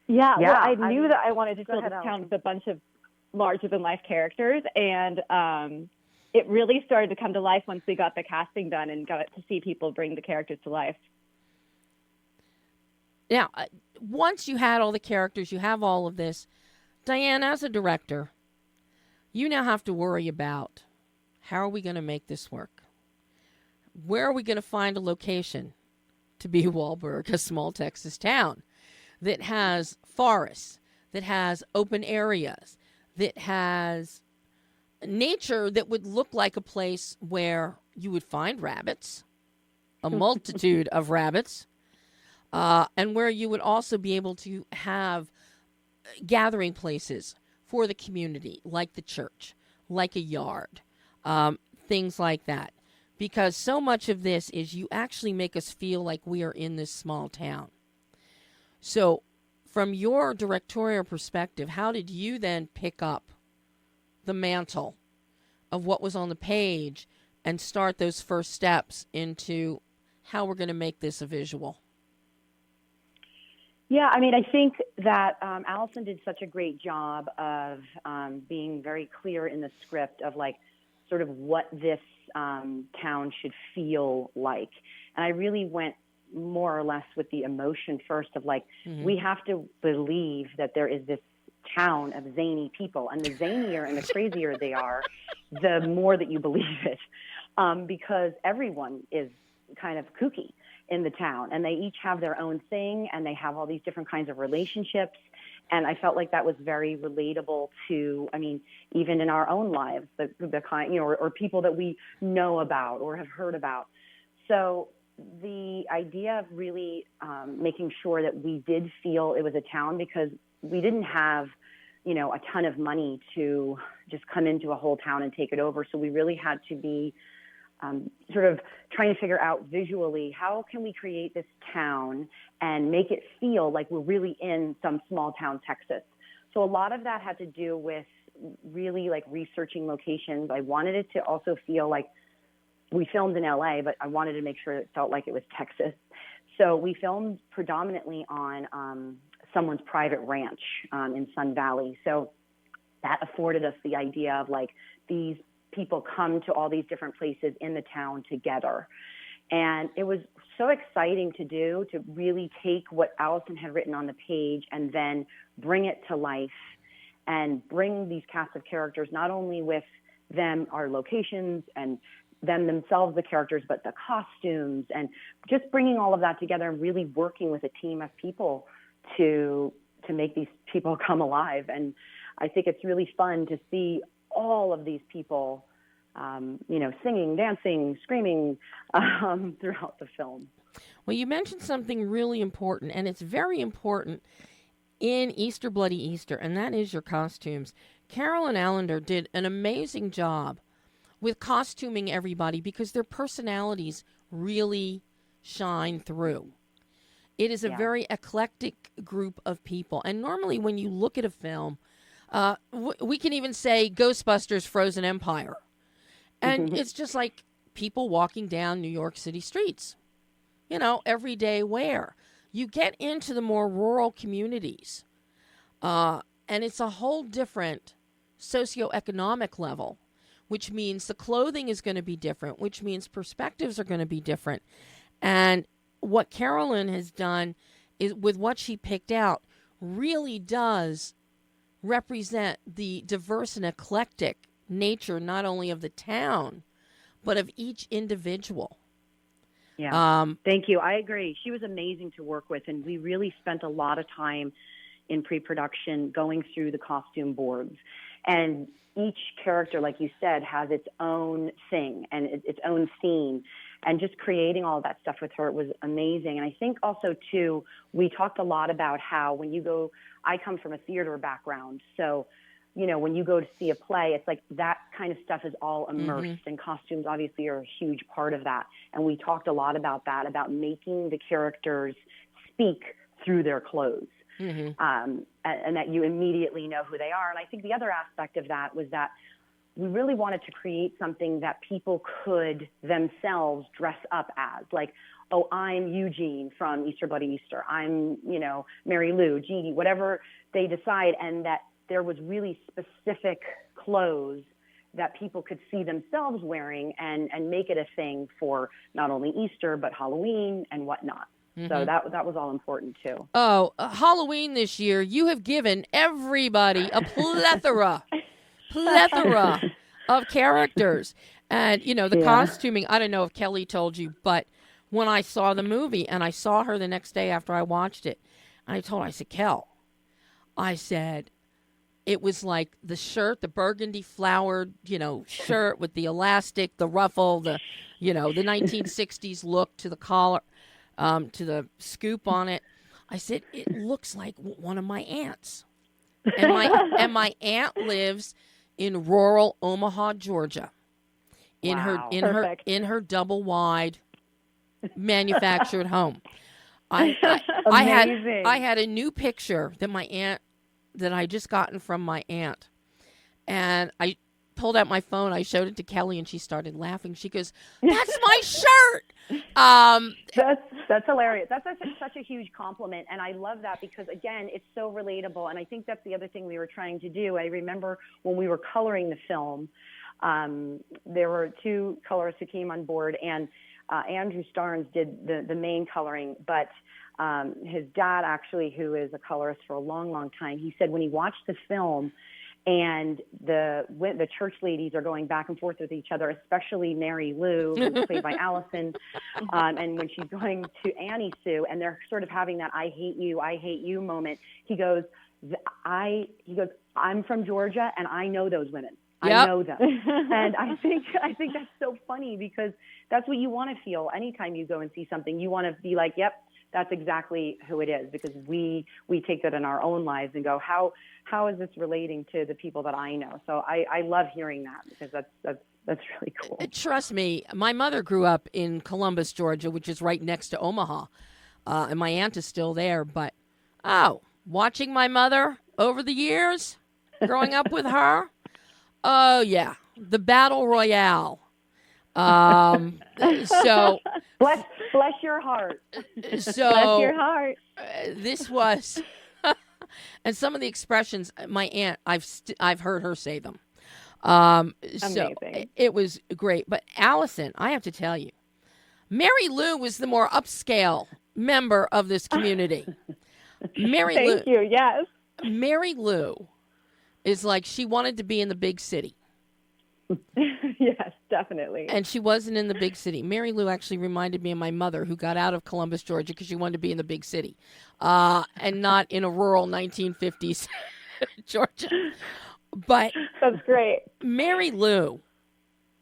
Yeah, well, I knew that I wanted to fill this town with a bunch of larger-than-life characters, and it really started to come to life once we got the casting done and got to see people bring the characters to life. Now, once you had all the characters, you have all of this, Diane, as a director, you now have to worry about how are we going to make this work? Where are we going to find a location to be Walburg, a small Texas town that has forests, that has open areas, that has nature that would look like a place where you would find rabbits, a multitude of rabbits, and where you would also be able to have gathering places for the community, like the church, like a yard, things like that. Because so much of this is you actually make us feel like we are in this small town. So from your directorial perspective, how did you then pick up the mantle of what was on the page and start those first steps into how we're going to make this a visual? Yeah, I mean, I think that Allison did such a great job of being very clear in the script of sort of what this town should feel like. And I really went more or less with the emotion first of like, we have to believe that there is this town of zany people, and the zanier and the crazier they are, the more that you believe it, because everyone is kind of kooky in the town, and they each have their own thing, and they have all these different kinds of relationships. And I felt like that was very relatable to, I mean, even in our own lives, the kind, or people that we know about or have heard about. So the idea of really making sure that we did feel it was a town, because we didn't have, a ton of money to just come into a whole town and take it over. So we really had to be sort of trying to figure out visually, how can we create this town and make it feel like we're really in some small town Texas? So a lot of that had to do with really like researching locations. I wanted it to also feel like we filmed in LA, but I wanted to make sure it felt like it was Texas. So we filmed predominantly on someone's private ranch in Sun Valley. So that afforded us the idea of like these people come to all these different places in the town together. And it was so exciting to do, to really take what Allison had written on the page and then bring it to life and bring these cast of characters, not only with them, our locations, and them themselves, the characters, but the costumes, and just bringing all of that together and really working with a team of people to make these people come alive. And I think it's really fun to see all of these people, singing, dancing, screaming throughout the film. Well, you mentioned something really important, and it's very important in Easter Bloody Easter, and that is your costumes. Carolyn Allender did an amazing job with costuming everybody because their personalities really shine through. It is a very eclectic group of people, and normally when you look at a film, we can even say Ghostbusters Frozen Empire. And it's just like people walking down New York City streets, everyday wear. You get into the more rural communities, and it's a whole different socioeconomic level, which means the clothing is going to be different, which means perspectives are going to be different. And what Carolyn has done is, with what she picked out, really does represent the diverse and eclectic nature, not only of the town, but of each individual. Yeah. Thank you. I agree. She was amazing to work with, and we really spent a lot of time in pre-production going through the costume boards. And each character, like you said, has its own thing and its own scene. And just creating all that stuff with her was amazing. And I think also, too, we talked a lot about how when you go, I come from a theater background, so, when you go to see a play, it's like that kind of stuff is all immersed, and costumes obviously are a huge part of that. And we talked a lot about that, about making the characters speak through their clothes, and that you immediately know who they are. And I think the other aspect of that was that we really wanted to create something that people could themselves dress up as, like, oh, I'm Eugene from Easter Bloody Easter. I'm, Mary Lou, Jeannie, whatever they decide, and that there was really specific clothes that people could see themselves wearing and make it a thing for not only Easter, but Halloween and whatnot. So that was all important, too. Oh, Halloween this year, you have given everybody a plethora of characters. And, the costuming, I don't know if Kelly told you, but when I saw the movie, and I saw her the next day after I watched it, and I said, Kel, it was like the shirt, the burgundy flowered, shirt with the elastic, the ruffle, the 1960s look to the collar, to the scoop on it. I said, it looks like one of my aunts. And my aunt lives in rural Omaha, Georgia, in her double wide manufactured home. I had a new picture that I just gotten from my aunt, and I pulled out my phone. I showed it to Kelly, and she started laughing. She goes, "That's my shirt." That's hilarious. That's such a huge compliment, and I love that because, again, it's so relatable. And I think that's the other thing we were trying to do. I remember when we were coloring the film, there were two colorists who came on board, and Andrew Starnes did the main coloring, but his dad actually, who is a colorist for a long, long time, he said when he watched the film and the church ladies are going back and forth with each other, especially Mary Lou, who's played by Allison, and when she's going to Annie Sue, and they're sort of having that I hate you moment, he goes, I'm from Georgia, and I know those women. Yep. I know them. And I think that's so funny, because that's what you want to feel anytime you go and see something. You want to be like, yep, that's exactly who it is, because we take that in our own lives and go, how is this relating to the people that I know? So I love hearing that, because that's really cool. Trust me, my mother grew up in Columbus, Georgia, which is right next to Omaha, and my aunt is still there. But watching my mother over the years, growing up with her, oh yeah, the battle royale. So bless your heart. So Bless your heart. This was, and some of the expressions, my aunt, I've heard her say them. So Amazing. it was great. But Allison, I have to tell you, Mary Lou was the more upscale member of this community. Thank you. Yes. Mary Lou is like, she wanted to be in the big city. Yes, definitely. And she wasn't in the big city. Mary Lou actually reminded me of my mother, who got out of Columbus, Georgia, because she wanted to be in the big city, and not in a rural 1950s Georgia. But that's great. Mary Lou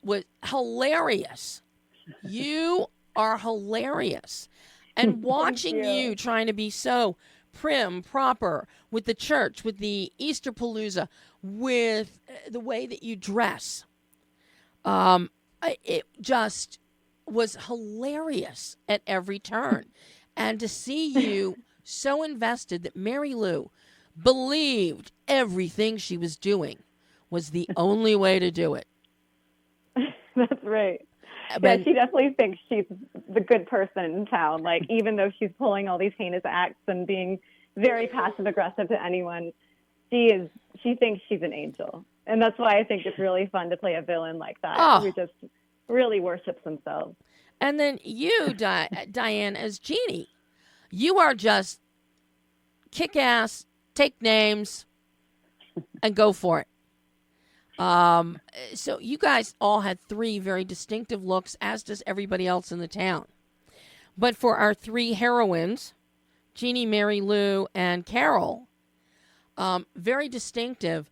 was hilarious. You are hilarious. And watching you trying to be so prim, proper, with the church, with the Easterpalooza, with the way that you dress, it just was hilarious at every turn. And to see you so invested that Mary Lou believed everything she was doing was the only way to do it. That's right. But, yeah, she definitely thinks she's the good person in town. Like, even though she's pulling all these heinous acts and being very passive aggressive to anyone, she thinks she's an angel. And that's why I think it's really fun to play a villain like that, who just really worships themselves. And then you, Diane, as Jeannie, you are just kick-ass, take names, and go for it. So you guys all had three very distinctive looks, as does everybody else in the town. But for our three heroines, Jeannie, Mary Lou, and Carol, very distinctive,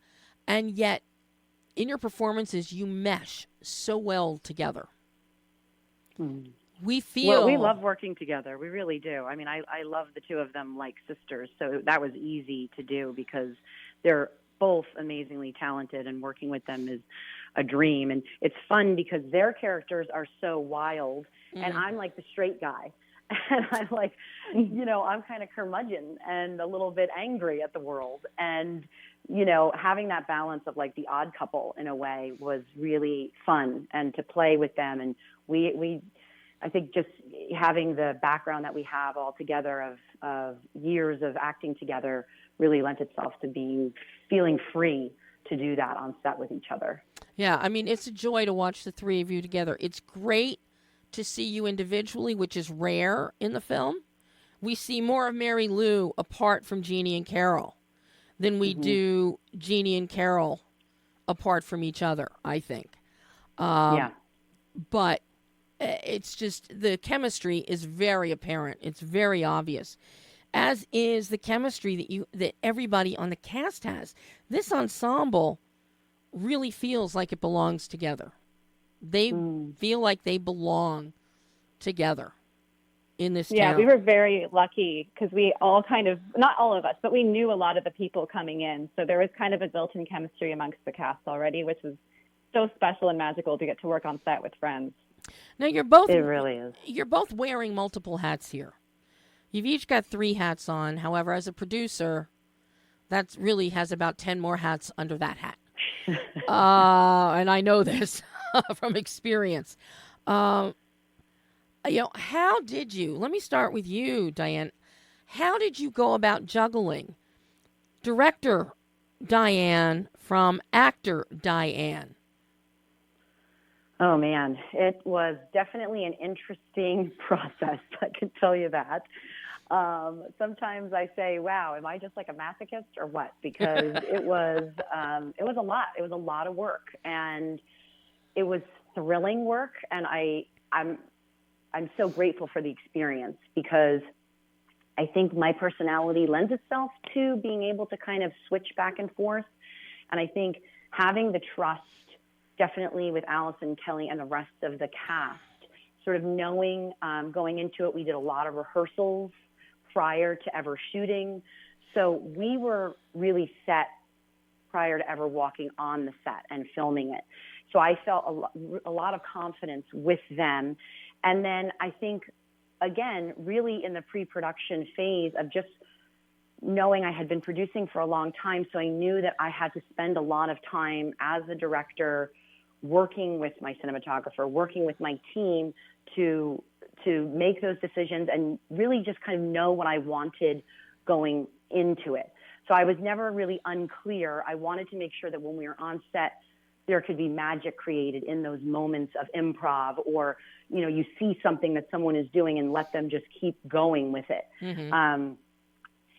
and yet in your performances you mesh so well together. We feel... Well, we love working together. We really do. I mean, I love the two of them like sisters, so that was easy to do because they're both amazingly talented, and working with them is a dream. And it's fun because their characters are so wild, and I'm like the straight guy. And I'm like, I'm kind of curmudgeon and a little bit angry at the world. And, having that balance of like the odd couple in a way was really fun, and to play with them. And I think just having the background that we have all together of years of acting together really lent itself to feeling free to do that on set with each other. Yeah, I mean, it's a joy to watch the three of you together. It's great to see you individually, which is rare in the film. We see more of Mary Lou apart from Jeannie and Carol than we do Jeannie and Carol apart from each other, I think. Yeah. But it's just the chemistry is very apparent. It's very obvious, as is the chemistry that everybody on the cast has. This ensemble really feels like it belongs together. They feel like they belong together in this town. Yeah, we were very lucky because we all not all of us, but we knew a lot of the people coming in. So there was kind of a built-in chemistry amongst the cast already, which was so special and magical to get to work on set with friends. Now you're both... It really is. You're both wearing multiple hats here. You've each got 3 hats on. However, as a producer, that really has about 10 more hats under that hat. And I know this from experience. How did you, let me start with you, Diane. How did you go about juggling director Diane from actor Diane? Oh, man. It was definitely an interesting process. I can tell you that. Sometimes I say, wow, am I just like a masochist or what? Because it was a lot. It was a lot of work, and it was thrilling work. And I'm so grateful for the experience, because I think my personality lends itself to being able to kind of switch back and forth. And I think having the trust, definitely with Allison, Kelly, and the rest of the cast, sort of knowing, going into it, we did a lot of rehearsals prior to ever shooting. So we were really set prior to ever walking on the set and filming it. So I felt a lot of confidence with them. And then I think, again, really in the pre-production phase of just knowing I had been producing for a long time, so I knew that I had to spend a lot of time as a director working with my cinematographer, working with my team to make those decisions and really just kind of know what I wanted going into it. So I was never really unclear. I wanted to make sure that when we were on set, there could be magic created in those moments of improv, or, you know, you see something that someone is doing and let them just keep going with it. Mm-hmm.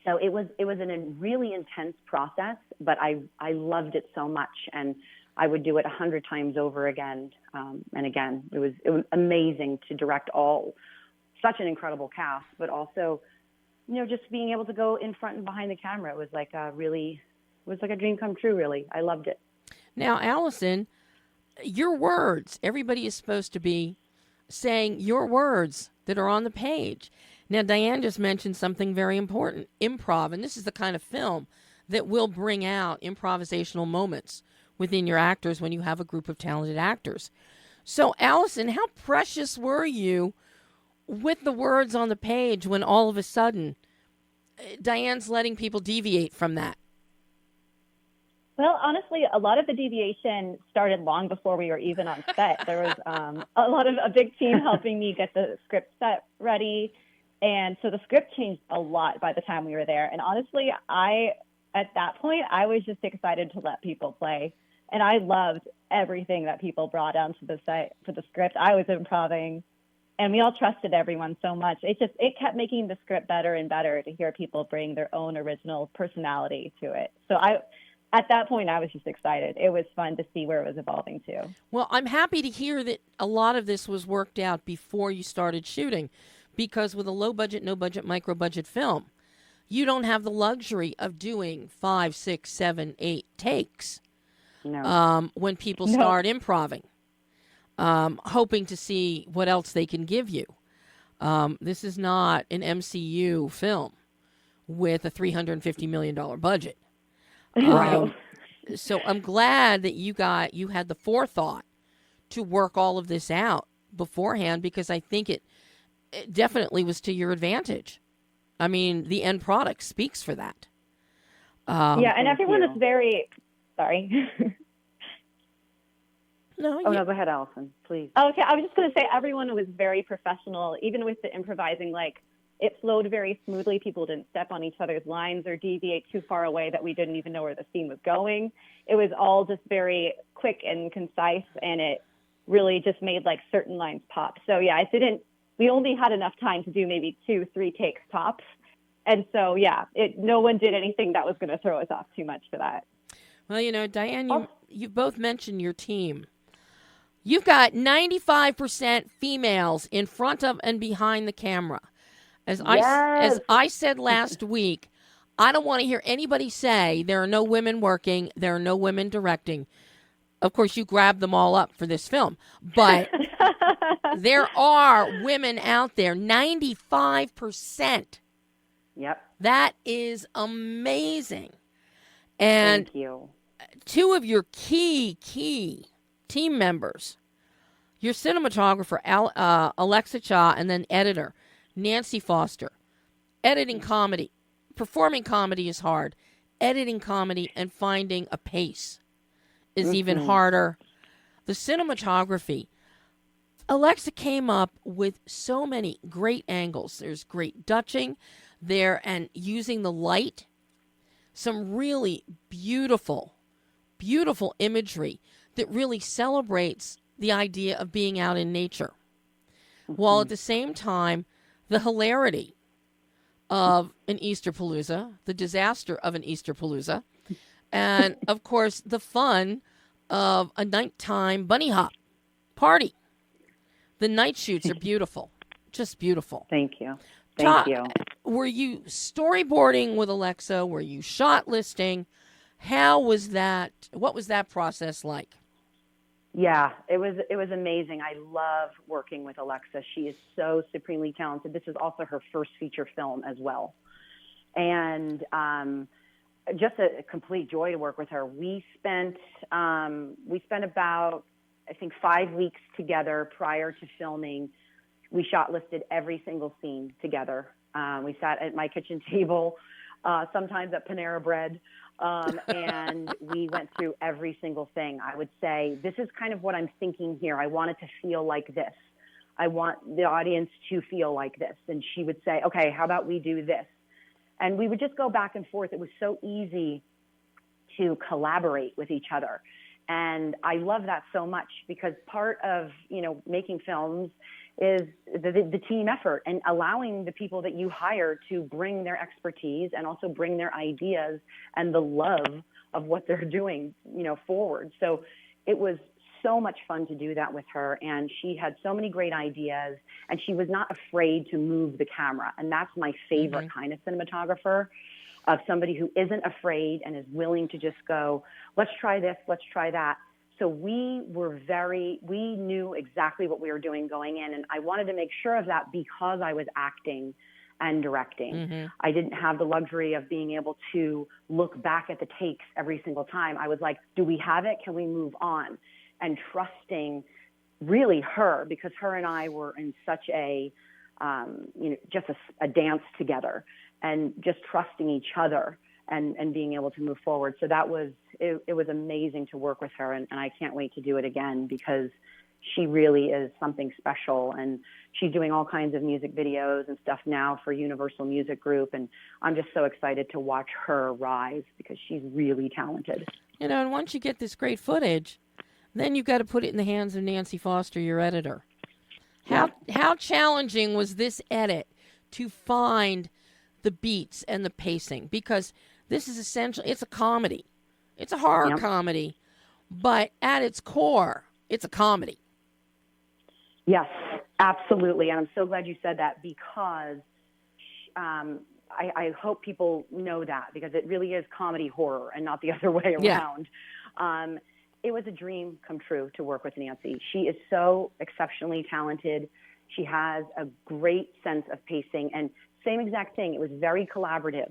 So it was a really intense process, but I loved it so much, and I would do it 100 times over again and again. It was amazing to direct such an incredible cast, but also, you know, just being able to go in front and behind the camera. It was like a dream come true, really. I loved it. Now, Allison, your words, everybody is supposed to be saying your words that are on the page. Now, Diane just mentioned something very important, improv, and this is the kind of film that will bring out improvisational moments within your actors when you have a group of talented actors. So, Allison, how precious were you with the words on the page when all of a sudden Diane's letting people deviate from that? Well, honestly, a lot of the deviation started long before we were even on set. There was a big team helping me get the script set ready. And so the script changed a lot by the time we were there. And honestly, at that point, I was just excited to let people play. And I loved everything that people brought onto the site for the script. I was improving, and we all trusted everyone so much. It kept making the script better and better to hear people bring their own original personality to it. So at that point, I was just excited. It was fun to see where it was evolving to. Well, I'm happy to hear that a lot of this was worked out before you started shooting, because with a low budget, no budget, micro budget film, you don't have the luxury of doing 5, 6, 7, 8 takes. No. When people start improving, hoping to see what else they can give you. This is not an MCU film with a $350 million budget. So I'm glad that you had the forethought to work all of this out beforehand, because I think it definitely was to your advantage. I mean, the end product speaks for that. And everyone is very... Sorry. No, go ahead, Allison, please. Okay, I was just going to say everyone was very professional, even with the improvising. Like, it flowed very smoothly. People didn't step on each other's lines or deviate too far away that we didn't even know where the scene was going. It was all just very quick and concise, and it really just made like certain lines pop. So yeah, we only had enough time to do maybe 2, 3 takes tops. And so, yeah, no one did anything that was going to throw us off too much for that. Well, you know, Diane, you both mentioned your team. You've got 95% females in front of and behind the camera. As I said last week, I don't want to hear anybody say there are no women working, there are no women directing. Of course, you grabbed them all up for this film. But there are women out there, 95%. Yep. That is amazing. And thank you. 2 of your key team members, your cinematographer, Alexa Cha, and then editor, Nancy Foster. Editing comedy. Performing comedy is hard. Editing comedy and finding a pace is even harder. The cinematography. Alexa came up with so many great angles. There's great dutching there and using the light. Some really beautiful imagery that really celebrates the idea of being out in nature, while at the same time, the hilarity of an Easterpalooza, the disaster of an Easterpalooza, and, of course, the fun of a nighttime bunny hop party. The night shoots are beautiful, just beautiful. Thank you. Thank you. Were you storyboarding with Alexa? Were you shot listing? How was that? What was that process like? Yeah, it was amazing. I love working with Alexa. She is so supremely talented. This is also her first feature film as well. And just a complete joy to work with her. We spent about, I think, 5 weeks together prior to filming. We shot listed every single scene together. We sat at my kitchen table, sometimes at Panera Bread, and we went through every single thing. I would say, this is kind of what I'm thinking here. I want it to feel like this. I want the audience to feel like this. And she would say, okay, how about we do this? And we would just go back and forth. It was so easy to collaborate with each other. And I love that so much, because part of, making films is the team effort, and allowing the people that you hire to bring their expertise and also bring their ideas and the love of what they're doing, forward. So it was so much fun to do that with her. And she had so many great ideas, and she was not afraid to move the camera. And that's my favorite kind of cinematographer, of somebody who isn't afraid and is willing to just go, let's try this, let's try that. So we knew exactly what we were doing going in. And I wanted to make sure of that because I was acting and directing. I didn't have the luxury of being able to look back at the takes every single time. I was like, do we have it? Can we move on? And trusting really her, because her and I were in such a dance together, and just trusting each other and being able to move forward. So it was amazing to work with her, and I can't wait to do it again, because she really is something special. And she's doing all kinds of music videos and stuff now for Universal Music Group. And I'm just so excited to watch her rise, because she's really talented. And once you get this great footage, then you've got to put it in the hands of Nancy Foster, your editor. How challenging was this edit to find the beats and the pacing? Because this is essentially, it's a comedy. It's a horror comedy, but at its core, it's a comedy. Yes, absolutely. And I'm so glad you said that, because I hope people know that, because it really is comedy horror and not the other way around. It was a dream come true to work with Nancy. She is so exceptionally talented. She has a great sense of pacing, and same exact thing. It was very collaborative.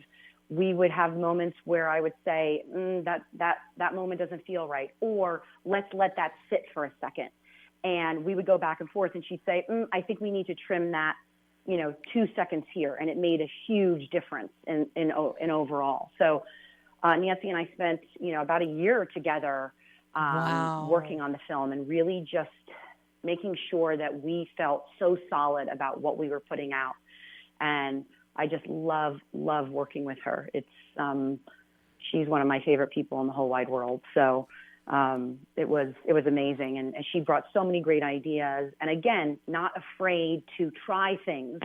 We would have moments where I would say, that moment doesn't feel right, or let's let that sit for a second. And we would go back and forth, and she'd say, I think we need to trim that, 2 seconds here. And it made a huge difference in overall. So Nancy and I spent, about a year together working on the film, and really just making sure that we felt so solid about what we were putting out. And I just love working with her. It's she's one of my favorite people in the whole wide world. So it was amazing, and she brought so many great ideas. And again, not afraid to try things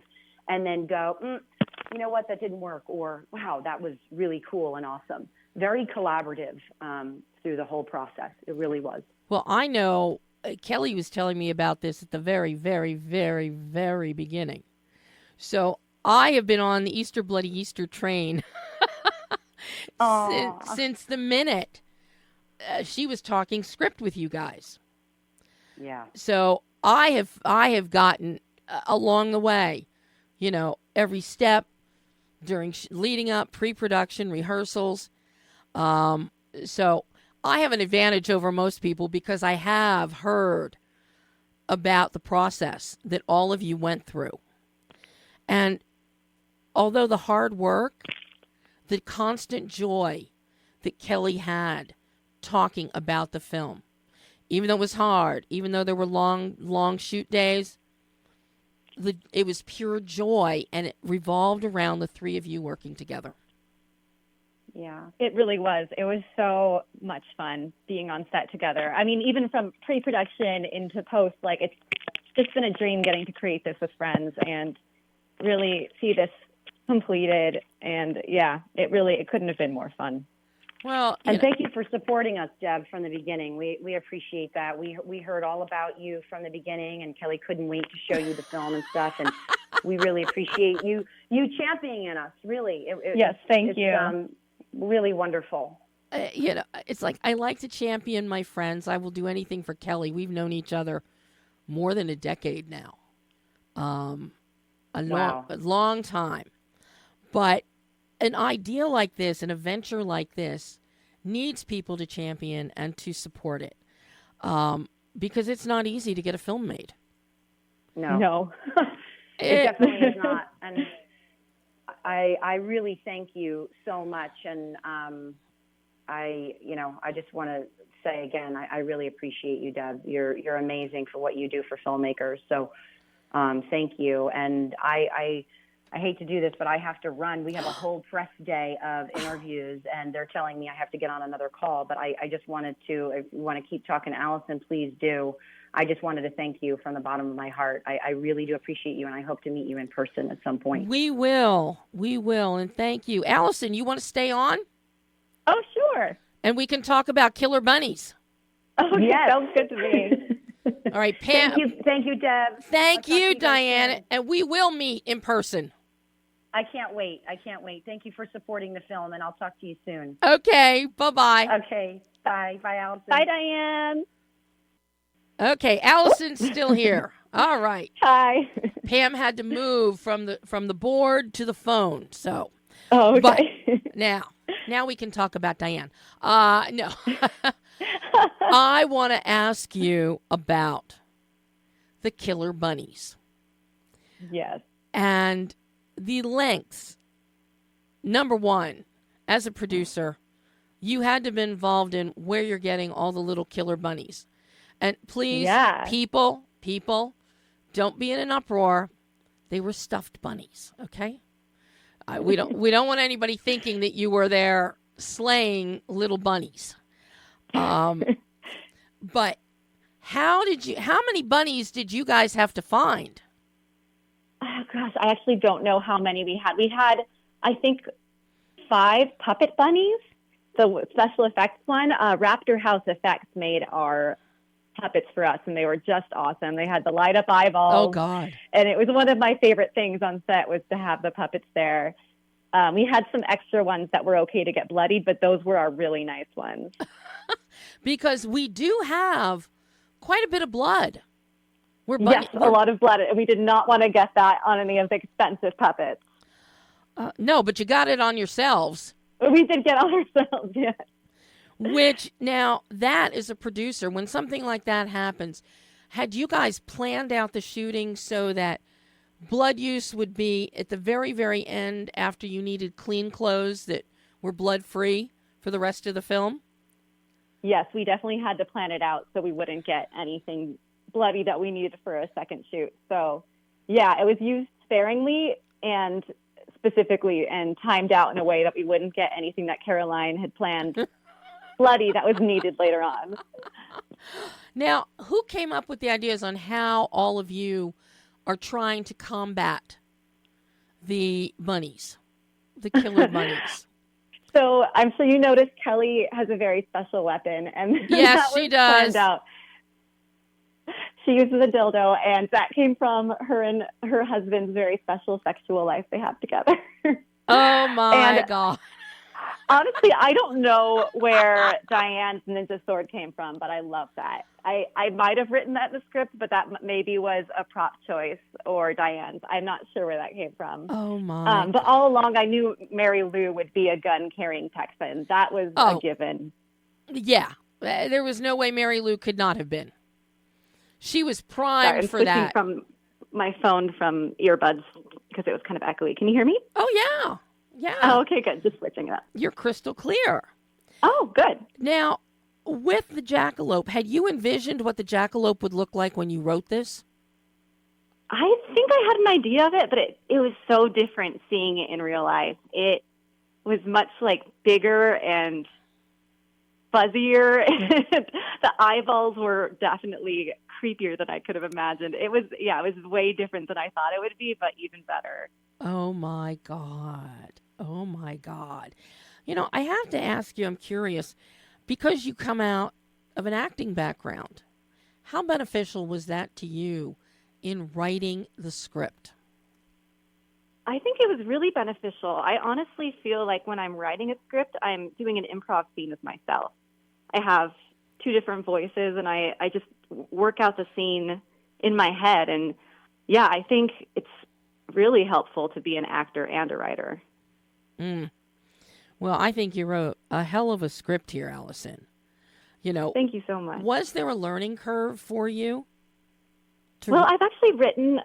and then go, you know what, that didn't work, or wow, that was really cool and awesome. Very collaborative through the whole process. It really was. Well, I know Kelly was telling me about this at the very, very, very, very beginning. So I have been on the Easter Bloody Easter train since the minute she was talking script with you guys. Yeah. So I have gotten along the way, every step during leading up, pre-production, rehearsals. So I have an advantage over most people, because I have heard about the process that all of you went through. And although the hard work, the constant joy that Kelly had talking about the film, even though it was hard, even though there were long shoot days, it was pure joy, and it revolved around the three of you working together. Yeah, it really was. It was so much fun being on set together. I mean, even from pre-production into post, like it's just been a dream getting to create this with friends and really see this completed. And yeah, it couldn't have been more fun. Well, And thank you for supporting us, Deb, from the beginning. We appreciate that. We heard all about you from the beginning, and Kelly couldn't wait to show you the film and stuff. And we really appreciate you championing us. Really, Yes, thank you. Really wonderful. It's like I like to champion my friends. I will do anything for Kelly. We've known each other more than a decade now, a long time. But an idea like this, an adventure like this, needs people to champion and to support it, because it's not easy to get a film made. No. It definitely is not. And I really thank you so much. And I just want to say again, I really appreciate you, Deb. You're amazing for what you do for filmmakers. So thank you. And I hate to do this, but I have to run. We have a whole press day of interviews, and they're telling me I have to get on another call. But I just wanted to, if you want to keep talking to Allison, please do. I just wanted to thank you from the bottom of my heart. I really do appreciate you, and I hope to meet you in person at some point. We will, and thank you. Allison, you want to stay on? Oh, sure. And we can talk about killer bunnies. Oh, yes. Sounds good to me. All right, Pam. Thank you, Deb. Thank you, Diane. And we will meet in person. I can't wait. Thank you for supporting the film, and I'll talk to you soon. Okay, bye-bye. Okay, bye. Bye, Allison. Bye, Diane. Okay, Allison's still here. All right. Hi. Pam had to move from the board to the phone. So, oh, okay. But now we can talk about Diane. No, I want to ask you about the killer bunnies. Yes. And the lengths. Number one, as a producer, you had to be involved in where you're getting all the little killer bunnies. And please, people, don't be in an uproar. They were stuffed bunnies, okay? We don't want anybody thinking that you were there slaying little bunnies. But how many bunnies did you guys have to find? Oh, gosh, I actually don't know how many we had. We had, I think, 5 puppet bunnies. The special effects one, Raptor House Effects made our puppets for us, and they were just awesome. They had the light up eyeballs. Oh God. And it was one of my favorite things on set was to have the puppets there. We had some extra ones that were okay to get bloodied, but those were our really nice ones. Because we do have quite a bit of blood. Yes, a lot of blood, and we did not want to get that on any of the expensive puppets. No, but you got it on yourselves. We did get on ourselves, yes. Which, now, that is a producer. When something like that happens, had you guys planned out the shooting so that blood use would be at the very, very end after you needed clean clothes that were blood-free for the rest of the film? Yes, we definitely had to plan it out so we wouldn't get anything bloody that we needed for a second shoot. So, yeah, it was used sparingly and specifically and timed out in a way that we wouldn't get anything that Caroline had planned bloody that was needed later on. Now, who came up with the ideas on how all of you are trying to combat the bunnies, the killer bunnies? So I'm sure you noticed Kelly has a very special weapon, and yes, she does. Out. She uses a dildo, and that came from her and her husband's very special sexual life they have together. Oh my God. Honestly, I don't know where Diane's ninja sword came from, but I love that. I might have written that in the script, but that maybe was a prop choice or Diane's. I'm not sure where that came from. Oh, my. But all along, I knew Mary Lou would be a gun-carrying Texan. That was a given. Yeah. There was no way Mary Lou could not have been. She was primed for that. From my phone from earbuds because it was kind of echoey. Can you hear me? Oh, yeah. Yeah. Oh, okay, good. Just switching it up. You're crystal clear. Oh, good. Now, with the jackalope, had you envisioned what the jackalope would look like when you wrote this? I think I had an idea of it, but it was so different seeing it in real life. It was much like bigger and fuzzier, and the eyeballs were definitely creepier than I could have imagined. It was way different than I thought it would be, but even better. Oh my God. Oh my God. You know, I have to ask you, I'm curious, because you come out of an acting background, how beneficial was that to you in writing the script? I think it was really beneficial. I honestly feel like when I'm writing a script, I'm doing an improv scene with myself. I have two different voices, and I just work out the scene in my head. And yeah, I think it's really helpful to be an actor and a writer. Well, I think you wrote a hell of a script here, Allison. You know, thank you so much. Was there a learning curve for you? Well, I've actually written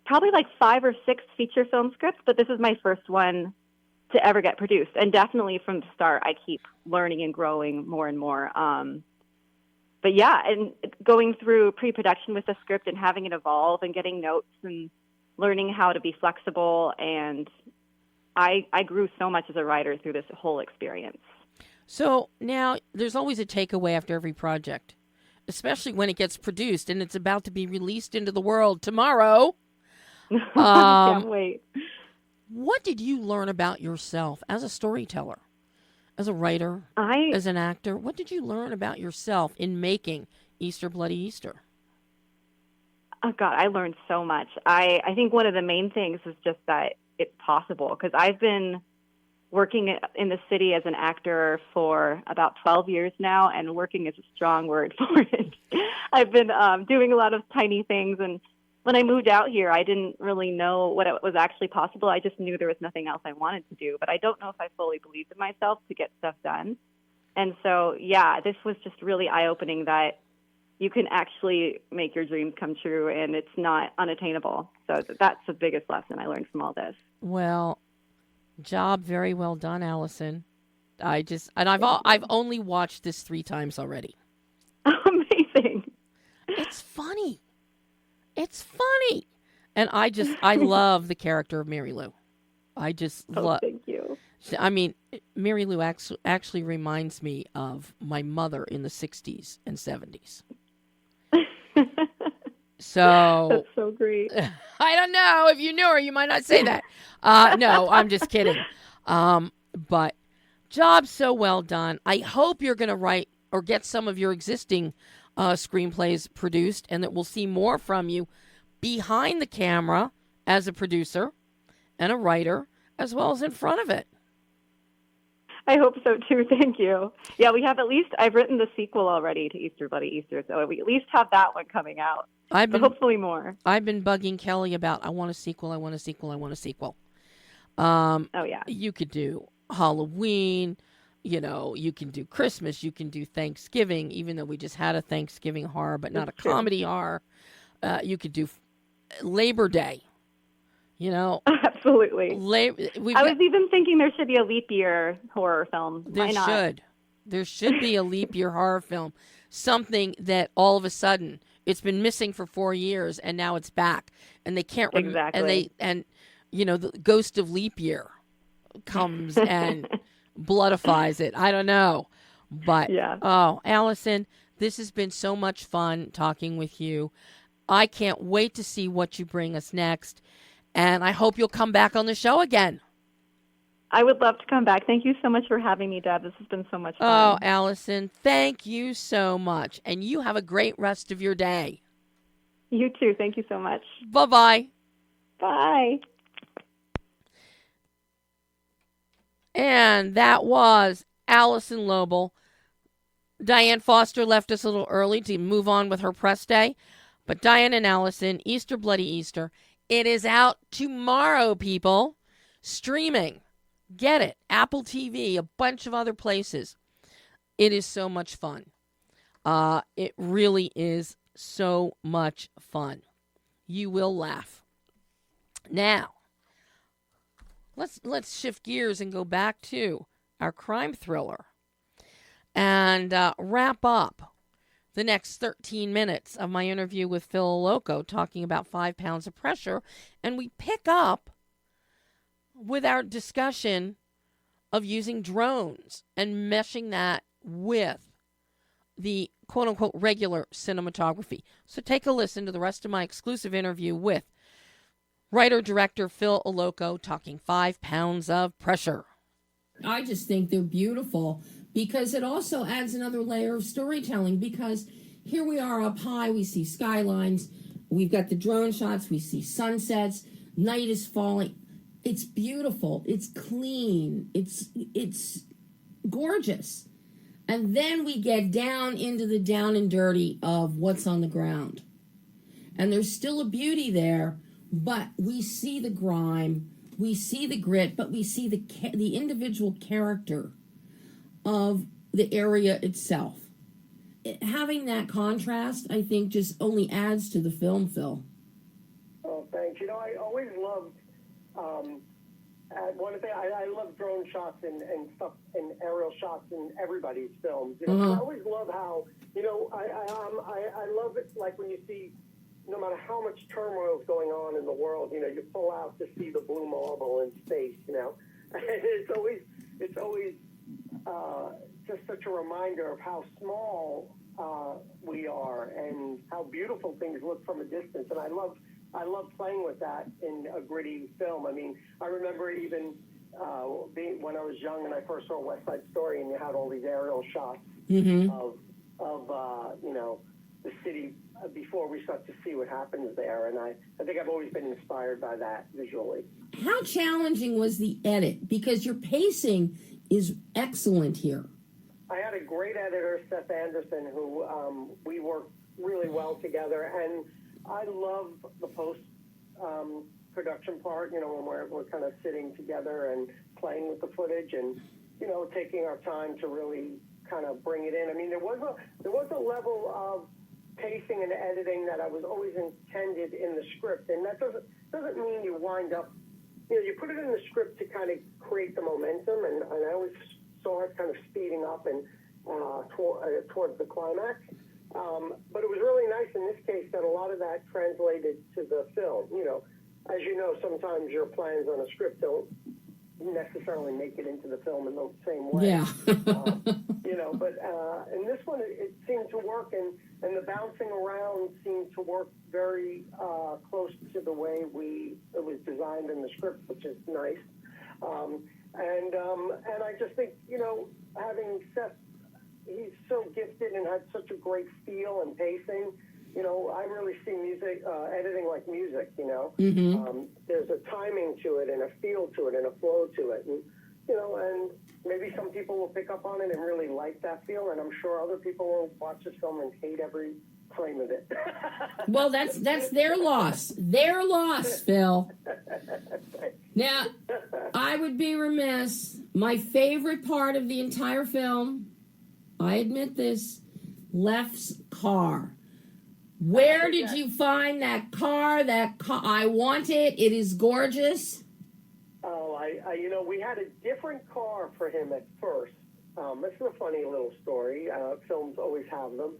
probably like 5 or 6 feature film scripts, but this is my first one to ever get produced. And definitely from the start, I keep learning and growing more and more. But yeah, and going through pre-production with the script and having it evolve and getting notes and learning how to be flexible. And I grew so much as a writer through this whole experience. So now there's always a takeaway after every project, especially when it gets produced and it's about to be released into the world tomorrow. Can't wait. What did you learn about yourself as a storyteller, as a writer, as an actor? What did you learn about yourself in making Easter Bloody Easter? Oh, God, I learned so much. I think one of the main things is just that it's possible, because I've been working in the city as an actor for about 12 years now, and working is a strong word for it. I've been doing a lot of tiny things, and when I moved out here, I didn't really know what it was actually possible. I just knew there was nothing else I wanted to do, but I don't know if I fully believed in myself to get stuff done. And so, yeah, this was just really eye-opening that you can actually make your dreams come true, and it's not unattainable. So that's the biggest lesson I learned from all this. Well, job very well done, Allison. I've only watched this 3 times already. Amazing. It's funny. It's funny. And I love the character of Mary Lou. I just love. Thank you. I mean, Mary Lou actually reminds me of my mother in the 60s and 70s. So that's so great. I don't know. If you knew her, you might not say that. No, I'm just kidding. But job so well done. I hope you're going to write or get some of your existing screenplays produced, and that we'll see more from you behind the camera as a producer and a writer, as well as in front of it. I hope so too. Thank you. Yeah, I've written the sequel already to Easter Bloody Easter, so we at least have that one coming out. But hopefully more. I've been bugging Kelly about, I want a sequel. Oh yeah. You could do Halloween, you can do Christmas, you can do Thanksgiving, even though we just had a Thanksgiving horror, but not a comedy horror. You could do Labor Day, Absolutely. I was even thinking there should be a leap year horror film. Why not? There should be a leap year horror film. Something that all of a sudden it's been missing for 4 years and now it's back, and they can't exactly. The ghost of leap year comes and bloodifies it. I don't know. But, yeah. Oh, Allison, this has been so much fun talking with you. I can't wait to see what you bring us next. And I hope you'll come back on the show again. I would love to come back. Thank you so much for having me, Deb. This has been so much fun. Oh, Allison, thank you so much. And you have a great rest of your day. You too. Thank you so much. Bye-bye. Bye. And that was Allison Lobel. Diane Foster left us a little early to move on with her press day. But Diane and Allison, Easter Bloody Easter, it is out tomorrow, people. Streaming. Get it. Apple TV, a bunch of other places. It is so much fun. It really is so much fun. You will laugh. Now, let's shift gears and go back to our crime thriller and wrap up the next 13 minutes of my interview with PHIL ALLOCCO talking about 5 pounds of pressure. And we pick up with our discussion of using drones and meshing that with the quote-unquote regular cinematography. So take a listen to the rest of my exclusive interview with writer-director PHIL ALLOCCO talking 5 pounds of pressure. I just think they're beautiful because it also adds another layer of storytelling, because here we are up high, we see skylines, we've got the drone shots, we see sunsets, night is falling. It's beautiful, it's clean, it's gorgeous. And then we get down into the down and dirty of what's on the ground. And there's still a beauty there, but we see the grime, we see the grit, but we see the individual character of the area itself. Having that contrast, I think, just only adds to the film, Phil. Oh, thanks. You know, I always loved one thing. I love drone shots and stuff and aerial shots in everybody's films. You know, I always love how, you know, I love it, like when you see, no matter how much turmoil is going on in the world, you know, you pull out to see the blue marble in space, you know. And it's always just such a reminder of how small we are and how beautiful things look from a distance. And I love playing with that in a gritty film. I mean, I remember even when I was young and I first saw West Side Story, and you had all these aerial shots of you know, the city before we start to see what happens there. And I think I've always been inspired by that visually. How challenging was the edit? Because your pacing is excellent here. I had a great editor, Seth Anderson, who we worked really well together. And I love the post-production part, you know, when we're kind of sitting together and playing with the footage and, you know, taking our time to really kind of bring it in. I mean, there was a level of pacing and editing that I was always intended in the script. And that doesn't mean you wind up, you know, you put it in the script to kind of create the momentum. And I always saw it kind of speeding up and towards the climax. But it was really nice in this case that a lot of that translated to the film. You know, as you know, sometimes your plans on a script don't necessarily make it into the film in the same way. Yeah. You know, but in this one, it seemed to work, and the bouncing around seemed to work very close to the way it was designed in the script, which is nice. And I just think, you know, having Seth, he's so gifted and had such a great feel and pacing. You know, I really see music, editing like music, you know. There's a timing to it and a feel to it and a flow to it. And, you know, and maybe some people will pick up on it and really like that feel, and I'm sure other people will watch this film and hate every frame of it. Well, that's their loss. Their loss, Phil. Now, I would be remiss. My favorite part of the entire film, I admit this, Lef's car. Where did you find that car? I want it. It is gorgeous. Oh, you know, we had a different car for him at first. This is a funny little story. Films always have them.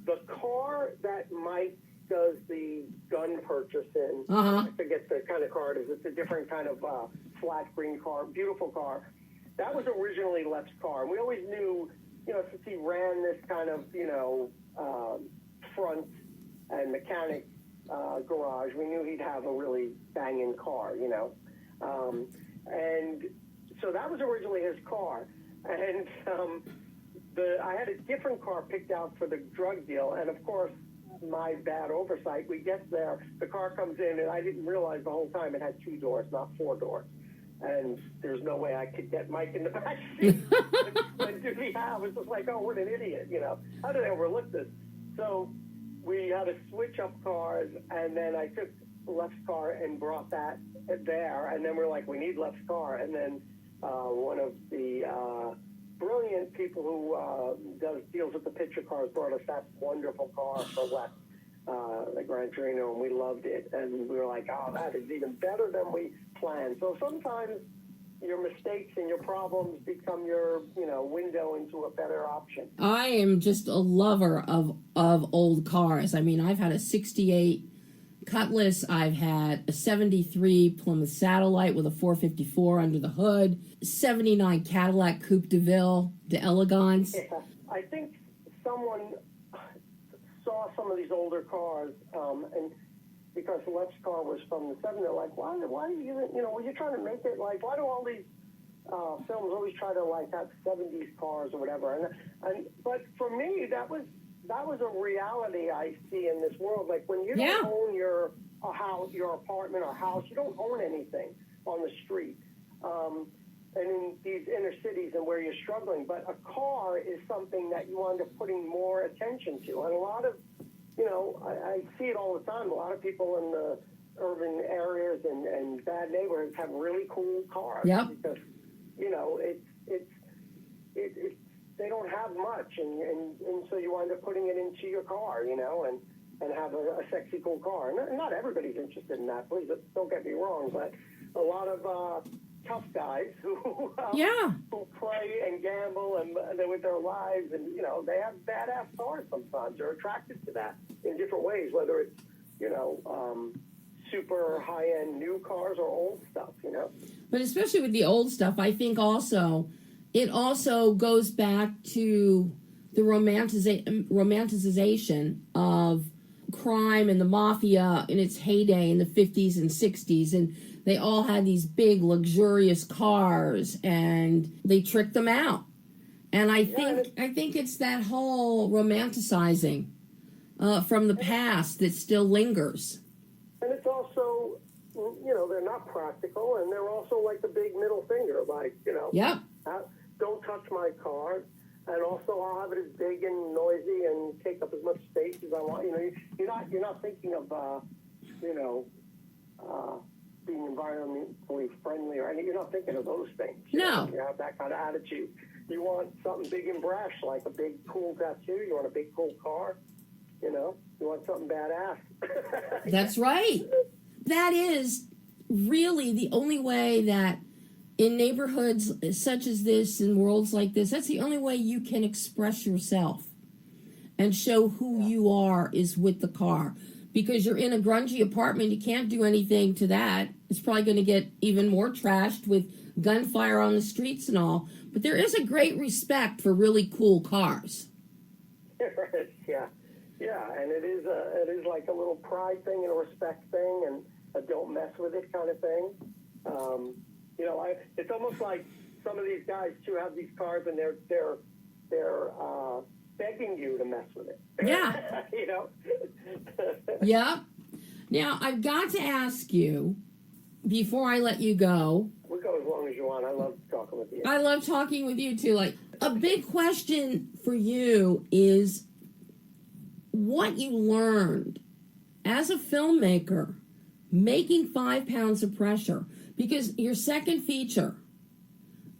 The car that Mike does the gun purchase in, I forget the kind of car it is. It's a different kind of flat green car, beautiful car. That was originally Lef's car. And we always knew, you know, since he ran this kind of, you know, front and mechanic garage, we knew he'd have a really banging car, you know. And so that was originally his car. And I had a different car picked out for the drug deal. And of course, my bad oversight, we get there, the car comes in, and I didn't realize the whole time it had 2 doors, not 4 doors. And there's no way I could get Mike in the back seat. I was just like, oh, what an idiot, you know. How did I overlook this? So we had to switch up cars, and then I took Lef's car and brought that there, and then we're like, we need Lef's car. And then one of the brilliant people who deals with the picture cars brought us that wonderful car for Lef, the Gran Torino, and we loved it. And we were like, oh, that is even better than we planned. So sometimes your mistakes and your problems become your, you know, window into a better option. I am just a lover of old cars. I mean, I've had a 68 Cutlass. I've had a 73 Plymouth Satellite with a 454 under the hood, 79 Cadillac Coupe de Ville d'Elegance. Yeah, I think someone saw some of these older cars, and because Leff's car was from the 70s, they're like, why do you, when you're trying to make it, like, why do all these films always try to, like, have 70s cars or whatever? But for me, that was a reality I see in this world. Like, when you don't own your house, your apartment or house, you don't own anything on the street. And in these inner cities and where you're struggling. But a car is something that you wind up putting more attention to. And a lot of, I see it all the time. A lot of people in the urban areas and bad neighborhoods have really cool cars. Yep. Because, it's they don't have much. And so you wind up putting it into your car, and have a sexy, cool car. Not everybody's interested in that. Please don't get me wrong. But a lot of tough guys who play and gamble and they're with their lives, and they have badass cars sometimes. They're attracted to that in different ways, whether it's super high-end new cars or old stuff. But especially with the old stuff, I think it also goes back to the romanticization of crime and the mafia in its heyday in the 50s and 60s, and they all had these big luxurious cars and they tricked them out. And I think it's that whole romanticizing from the past that still lingers. And it's also, they're not practical, and they're also like the big middle finger, like, don't touch my car. And also, I'll have it as big and noisy and take up as much space as I want. You're not thinking of, being environmentally friendly or anything. You're not thinking of those things. No. You have that kind of attitude. You want something big and brash, like a big, cool tattoo. You want a big, cool car. You want something badass. That's right. That is really the only way that in neighborhoods such as this, in worlds like this, that's the only way you can express yourself and show who you are is with the car. Because you're in a grungy apartment, you can't do anything to that. It's probably going to get even more trashed with gunfire on the streets and all. But there is a great respect for really cool cars. Yeah, and it is like a little pride thing and a respect thing and a don't mess with it kind of thing. It's almost like some of these guys too have these cars and they're begging you to mess with it. Yeah. Yeah. Now I've got to ask you before I let you go. We'll go as long as you want. I love talking with you. I love talking with you too. Like, a big question for you is what you learned as a filmmaker making 5 Pounds of Pressure. Because your second feature,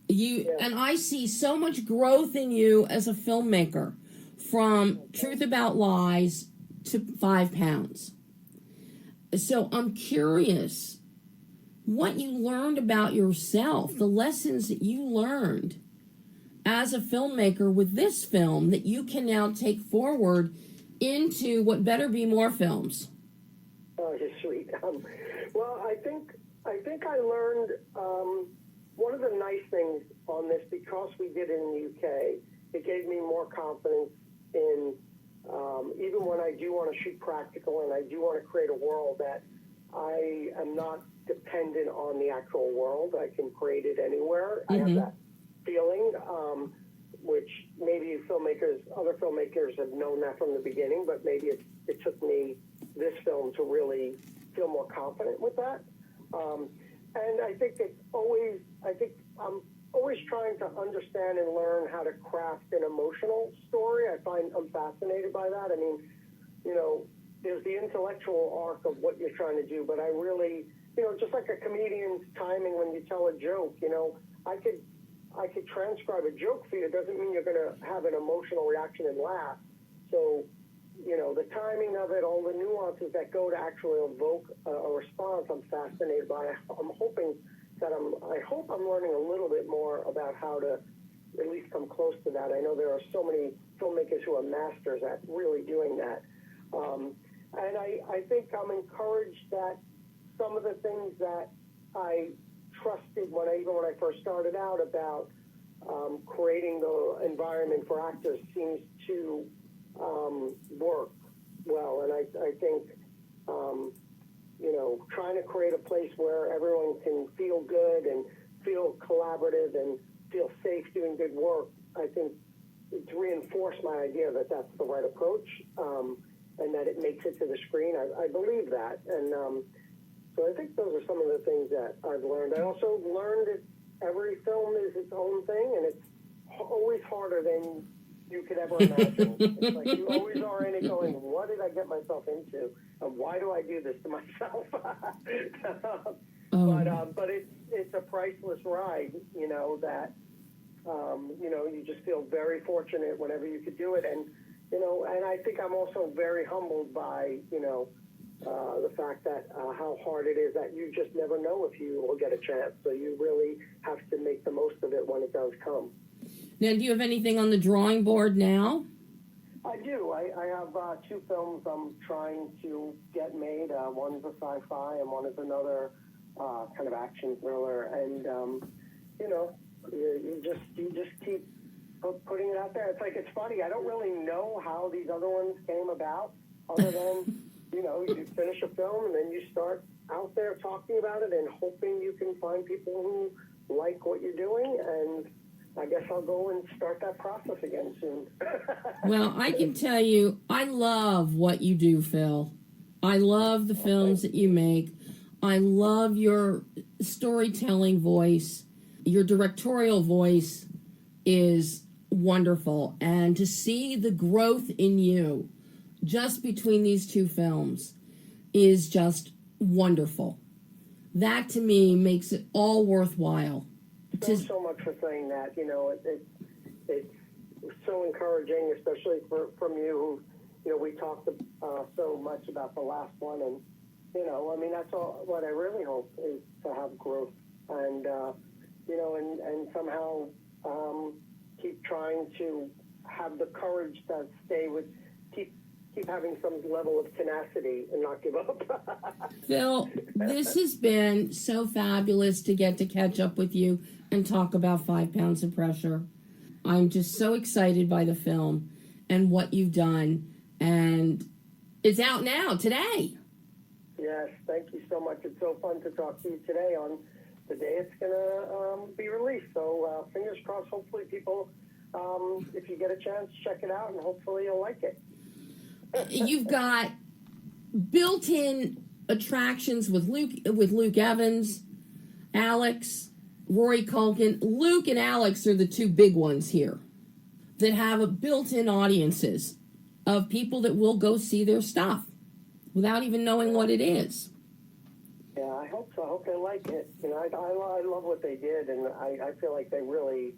and I see so much growth in you as a filmmaker from Truth About Lies to 5 Pounds. So I'm curious what you learned about yourself, the lessons that you learned as a filmmaker with this film that you can now take forward into what better be more films. Oh, you're sweet. Well, I think I learned one of the nice things on this, because we did it in the UK, it gave me more confidence in, even when I do want to shoot practical and I do want to create a world, that I am not dependent on the actual world. I can create it anywhere. I have that feeling, which maybe other filmmakers have known that from the beginning, but maybe it took me, this film, to really feel more confident with that. And I think I'm always trying to understand and learn how to craft an emotional story. I'm fascinated by that. I mean, there's the intellectual arc of what you're trying to do, but I really, just like a comedian's timing when you tell a joke, I could transcribe a joke for you. It doesn't mean you're going to have an emotional reaction and laugh. So, the timing of it, all the nuances that go to actually evoke a response, I'm fascinated by. I'm hoping that I hope I'm learning a little bit more about how to at least come close to that. I know there are so many filmmakers who are masters at really doing that. And I think I'm encouraged that some of the things that I trusted even when I first started out about creating the environment for actors seems to work well. And I think, trying to create a place where everyone can feel good and feel collaborative and feel safe doing good work, I think it's reinforced my idea that that's the right approach, and that it makes it to the screen. I believe that. And so I think those are some of the things that I've learned. I also learned that every film is its own thing, and it's always harder than you could ever imagine. It's like you always are in it going, what did I get myself into? And why do I do this to myself? But it's a priceless ride, that, you just feel very fortunate whenever you could do it. And, and I think I'm also very humbled by, the fact that how hard it is that you just never know if you will get a chance. So you really have to make the most of it when it does come. Now, do you have anything on the drawing board now? I do. I have 2 films I'm trying to get made. One is a sci-fi and one is another kind of action thriller. And, you just keep putting it out there. It's funny. I don't really know how these other ones came about other than, you finish a film and then you start out there talking about it and hoping you can find people who like what you're doing. And I guess I'll go and start that process again soon. Well, I can tell you, I love what you do, Phil. I love the films that you make. I love your storytelling voice. Your directorial voice is wonderful. And to see the growth in you just between these 2 films is just wonderful. That, to me, makes it all worthwhile. Thanks so much for saying that. It's so encouraging, especially from you, who, we talked so much about the last one. And, that's all what I really hope is to have growth and, and somehow keep trying to have the courage to keep having some level of tenacity and not give up. Phil, this has been so fabulous to get to catch up with you and talk about 5 Pounds of Pressure. I'm just so excited by the film and what you've done. And it's out now, today. Yes, thank you so much. It's so fun to talk to you today on the day it's going to be released. So fingers crossed, hopefully people, if you get a chance, check it out, and hopefully you'll like it. You've got built-in attractions with Luke Evans, Alex, Rory Culkin. Luke and Alex are the 2 big ones here that have a built-in audiences of people that will go see their stuff without even knowing what it is. Yeah, I hope so. I hope they like it. I love what they did, and I feel like they really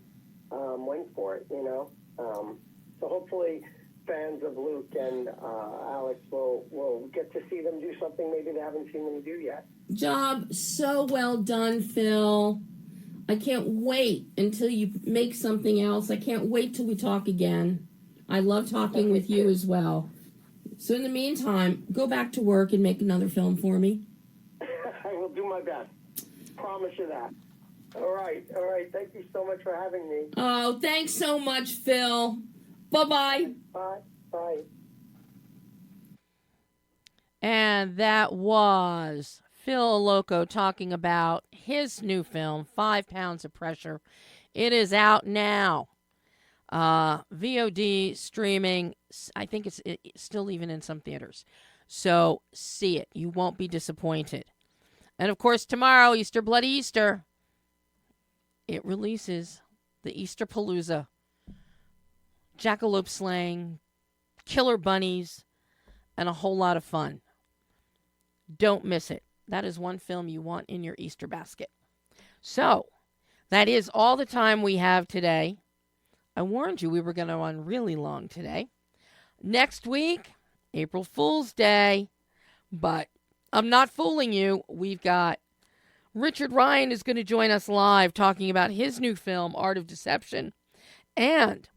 went for it, So hopefully fans of Luke and Alex will get to see them do something maybe they haven't seen them do yet. Job so well done, Phil. I can't wait until you make something else. I can't wait till we talk again. I love talking with you as well. So in the meantime, go back to work and make another film for me. I will do my best. Promise you that. All right. Thank you so much for having me. Oh, thanks so much, Phil. Bye-bye. Bye. And that was Phil Alloccco talking about his new film, 5 Pounds of Pressure. It is out now. VOD, streaming. I think it's still even in some theaters. So see it. You won't be disappointed. And, of course, tomorrow, Easter Bloody Easter, it releases the Easterpalooza. Jackalope slaying, killer bunnies, and a whole lot of fun. Don't miss it. That is one film you want in your Easter basket. So, that is all the time we have today. I warned you we were going to run really long today. Next week, April Fool's Day. But I'm not fooling you. We've got Richard Ryan is going to join us live talking about his new film, Art of Deception. And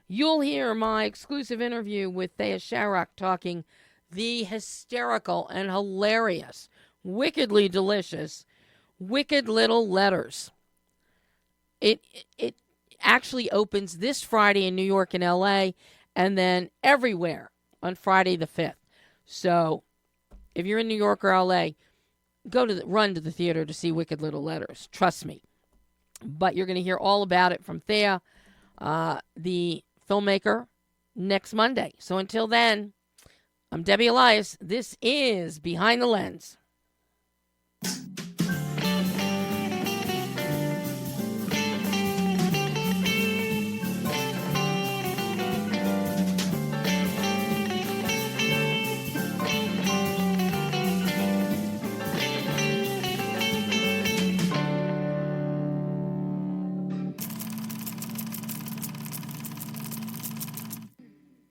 you'll hear my exclusive interview with Thea Sharrock talking the hysterical and hilarious, wickedly delicious, Wicked Little Letters. It actually opens this Friday in New York and LA, and then everywhere on Friday the 5th. So if you're in New York or LA, run to the theater to see Wicked Little Letters. Trust me. But you're going to hear all about it from Thea, the filmmaker, next Monday. So until then, I'm Debbie Elias. This is Behind the Lens.